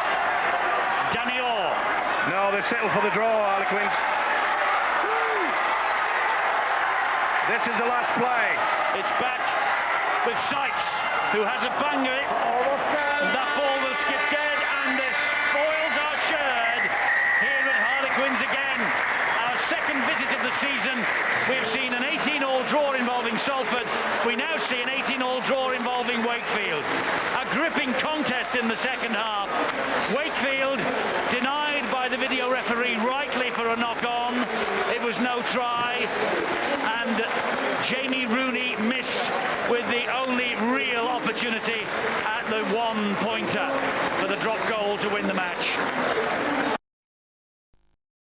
Danny Orr. No, they've settled for the draw, Harlequins. This is the last play. It's back with Sykes, who has a bang of it. That ball will skip dead, and the spoils are shared here at Harlequins again. Our second visit of the season. We've seen an 18-all draw involving Salford. We now see an 18-all draw involving Wakefield. A gripping contest in the second half. Wakefield denied by the video referee rightly for a knock-on. It was no try, and Jamie Rooney missed with the only real opportunity at the 1-pointer for the drop goal to win the match.